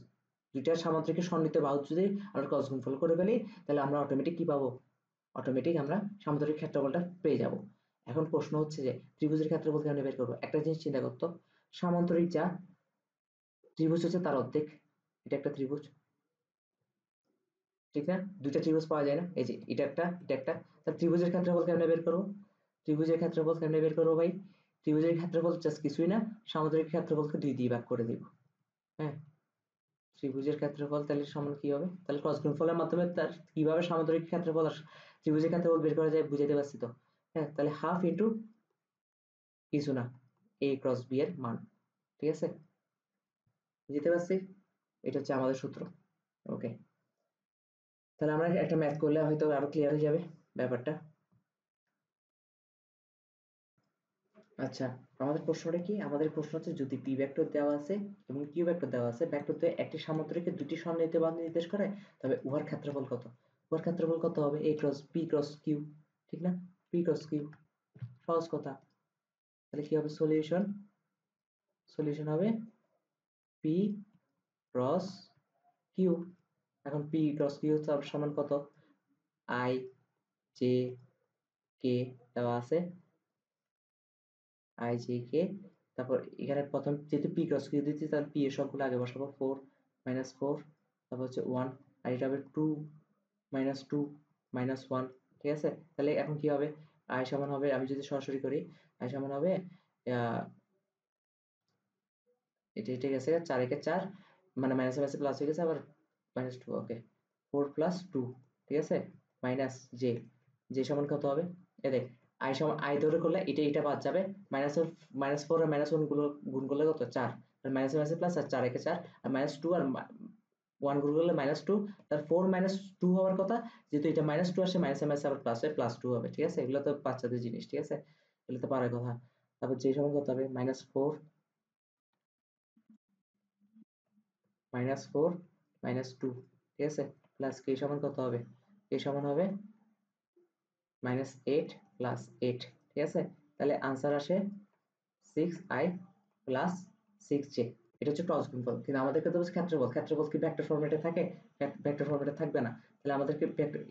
দুইটা সামান্তরিকের সন্নিহিত বাহু যদি আমরা ক্রস গুণফল করে ফেলি তাহলে আমরা অটোমেটিক কি পাবো? অটোমেটিক আমরা সামান্তরিক ক্ষেত্রফলটা পেয়ে যাব। এখন প্রশ্ন হচ্ছে যে ত্রিভুজের ক্ষেত্রফল কেমনে বের করবো? একটা জিনিস চিন্তা করতো, সামান্তরিক যা ত্রিভুজ হচ্ছে তার অর্ধেক, এটা একটা ত্রিভুজ, ঠিক না? দুইটা ত্রিভুজ পাওয়া যায় না, এই যে এটা একটা এটা একটা, তার ত্রিভুজের ক্ষেত্রফল কেমনে বের করবো? ত্রিভুজের ক্ষেত্রফল কেমনে বের করবো ভাই? ত্রিভুজের ক্ষেত্রফল জাস্ট কিছুই না, সামুদ্রিক ক্ষেত্রফলকে 2 দিয়ে ভাগ করে দিব। হ্যাঁ, ত্রিভুজের ক্ষেত্রফল তাহলে সমান কি হবে? তাহলে ক্রস গুণফলের মাধ্যমে তার কিভাবে সামুদ্রিক ক্ষেত্রফল আর ত্রিভুজের ক্ষেত্রফল বের করা যায় বুঝাইতে পারছি তো? হ্যাঁ, তাহলে হাফ ইন্টু কিছু না, এ ক্রস বি এর মান, ঠিক আছে, বুঝতে পারছি? এটা হচ্ছে আমাদের সূত্র। ওকে, তাহলে আমরা একটা ম্যাথ করলে হয়তো আরো ক্লিয়ার হয়ে যাবে ব্যাপারটা। আচ্ছা, আমাদের প্রশ্নটা কি? আমাদের প্রশ্ন হচ্ছে যদি পি ভেক্টর দেওয়া আছে এবং কিউ ভেক্টর দেওয়া আছে, ভেক্টর দিয়ে একটি সামান্তরিকের দুটি সন্নিহিত বাহু নির্দেশ করে, তবে উহার ক্ষেত্রফল কত? উহার ক্ষেত্রফল কত হবে? A cross P cross Q, ঠিক না? পি ক্রস কিউ, সহজ কথা। তাহলে কি হবে সলিউশন? সলিউশন হবে পি ক্রস কিউ। এখন পি ক্রস কিউ সমান কত? আই জে কে দেওয়া আছে, আই জে কে, তারপর এখানে প্রথম যেহেতু পি ক্রস কিউ দিচ্ছি তাহলে পি এর সবগুলো আগে বসাবো, 4 মাইনাস 4, তারপর হচ্ছে 1, আর এটা হবে 2 মাইনাস 2 মাইনাস 1, ঠিক আছে। তাহলে এখন কি হবে? আই সমান হবে, আমি যদি সরাসরি করি, আই সমান হবে এটা গেছে 4 একে 4, মানে মাইনাসে মাইনাসে প্লাস হয়ে গেছে, আবার মাইনাস 2, ওকে, 4 প্লাস 2, ঠিক আছে, মাইনাস জে, জে সমান কত হবে? এ দেখ, আই সমান আই ধরে করলে এটা এটা বাদ যাবে, মাইনাস 4 আর মাইনাস 1 গুলো গুণ করলে কত? 4, আর মাইনাসে মাইনাসে প্লাস, আর 4 একে 4, আর মাইনাস 2 আর 1 গুণ করলে মাইনাস 2, তার 4 মাইনাস 2 হওয়ার কথা, যেহেতু এটা মাইনাস 2 আসে মাইনাসে মাইনাসে আবার প্লাস হয়, প্লাস 2 হবে, ঠিক আছে। এগুলো তো বাচ্চাদের জিনিস, ঠিক আছে, এগুলো তো পারার কথা। তারপর যে সমান কত হবে? মাইনাস 4 মাইনাস 4 মাইনাস 2, ঠিক আছে, প্লাস কে সমান কত হবে? কে সমান হবে মাইনাস 8 প্লাস 8, ঠিক আছে। তাহলে আনসার আসে 6i প্লাস 6j। এটা হচ্ছে ক্রস গুণফল, কিন্তু আমাদেরকে তো বলছে ক্ষেত্রফল, ক্ষেত্রফল কি ভেক্টর ফরম্যাটে থাকে? ভেক্টর ফরম্যাটে থাকবে না, তাহলে আমাদেরকে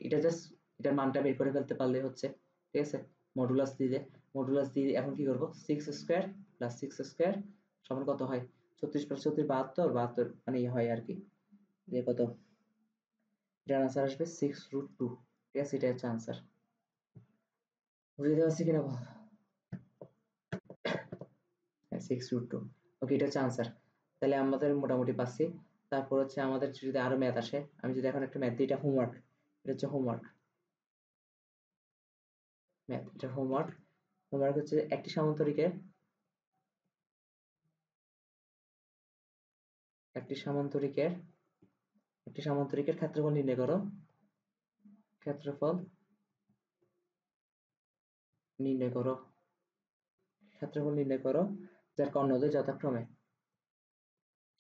এটা জাস্ট এটার মানটা বের করে ফেলতে পারলে হচ্ছে, ঠিক আছে। মডুলাস দিয়ে এখন কি করব? 6 স্কয়ার প্লাস 6 স্কয়ার সমান কত হয়? 36 প্লাস 36 72, 72 মানে হয় আর কি, যে কত এটার আনসার আসবে 6√2। ঠিক আছে, এটা হচ্ছে আনসার। বুঝতে পারছি কিনা বল? 6√2। ওকে, এটা হচ্ছে আনসার। তাহলে আমাদের মোটামুটি পাচ্ছি। তারপর হচ্ছে আমাদের যদি আরো ম্যাথ আসে, আমি যদি এখন একটা ম্যাথ দিই, এটা হোমওয়ার্ক। এটা হচ্ছে হোমওয়ার্ক ম্যাথ, এটা হোমওয়ার্ক। হোমওয়ার্ক হচ্ছে একটি সামান্তরিকের একটি সামান্তরিকের একটি সামান্তরিকের ক্ষেত্রফল নির্ণয় করো। ক্ষেত্রফল নির্ণয় করো। ক্ষেত্রফল নির্ণয় করো যার কর্ণদ্বয় যথাক্রমে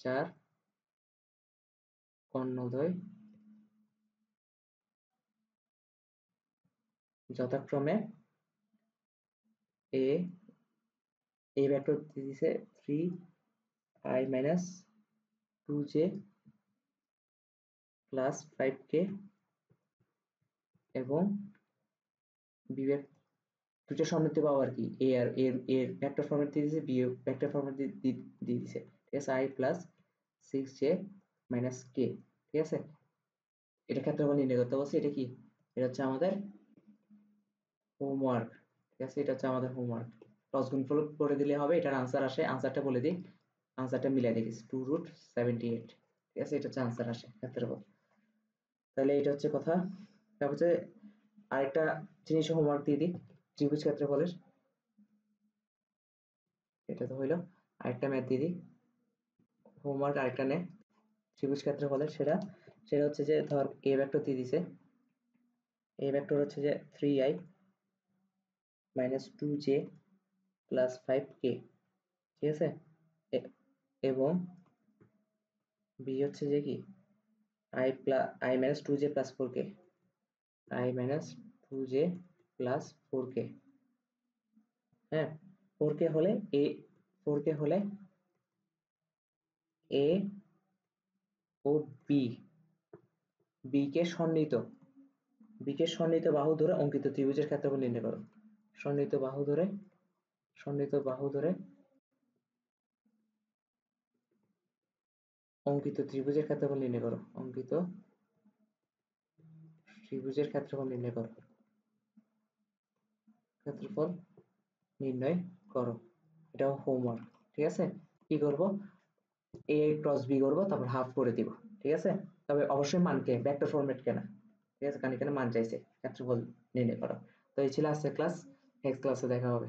যার কর্ণদ্বয় যথাক্রমে এ ভেক্টর দিয়েছে 3i - 2j প্লাস 5k এবং বি দুটো সমৃদ্ধ পাবো আর কি, এ আর এর ভেক্টর ফরম্যাট দিয়ে দিয়েছে, বি ভেক্টর ফরম্যাট দিয়ে দিয়েছে। ঠিক আছে, i plus 6j minus k। ঠিক আছে, এটা ক্ষেত্রফল নির্ণয় করতে বলছি। এটা কি? এটা হচ্ছে আমাদের হোমওয়ার্ক। ঠিক আছে, এটা হচ্ছে আমাদের হোমওয়ার্ক। ক্রস গুণফল করে দিলে হবে, এটার আনসার আসে। আনসারটা বলে দিই, আনসারটা মিলাই দেখিস 2√78। ঠিক আছে, এটা হচ্ছে আনসার আসে ক্ষেত্রফল। তাহলে এটা হচ্ছে কথা। তারপর হচ্ছে আরেকটা জিনিস হোমওয়ার্ক দিয়ে দিই, ত্রিভুজ ক্ষেত্রফলের। এটা তো হইলো। আরেকটা ম্যাথ দিয়ে দিই, হোমওয়ার্ক আরেকটা নে ত্রিভুজ ক্ষেত্রফলের। সেটা সেটা হচ্ছে যে ধর এ ভেক্টর দিয়ে দিছে। এ ভেক্টর হচ্ছে যে 3i - 2j প্লাস 5k। ঠিক আছে, এবং বি হচ্ছে যে কি i - 2j plus 4k। i - 2j plus 4k। হ্যাঁ, 4k হলে এ 4k হলে এ ও বি কে সন্নিহিত বাহু ধরে অঙ্কিত ত্রিভুজের ক্ষেত্রফল নির্ণয় করো। সন্নিহিত বাহু ধরে অঙ্কিত ত্রিভুজের ক্ষেত্রফল নির্ণয় করো। অঙ্কিত ত্রিভুজের ক্ষেত্রফল নির্ণয় করো। ক্ষেত্রফল নির্ণয় করো। এটাও হোমওয়ার্ক। ঠিক আছে, কি করব? এ ক্রস বি করবো, তারপর হাফ করে দিব। ঠিক আছে, তবে অবশ্যই মানকে ভেক্টর ফরম্যাট কেনা। ঠিক আছে, কারণ এখানে মান চাইছে ক্ষেত্রফল নির্ণয় করো। তো এই ছিল আজকের ক্লাস। নেক্সট ক্লাসে দেখা হবে।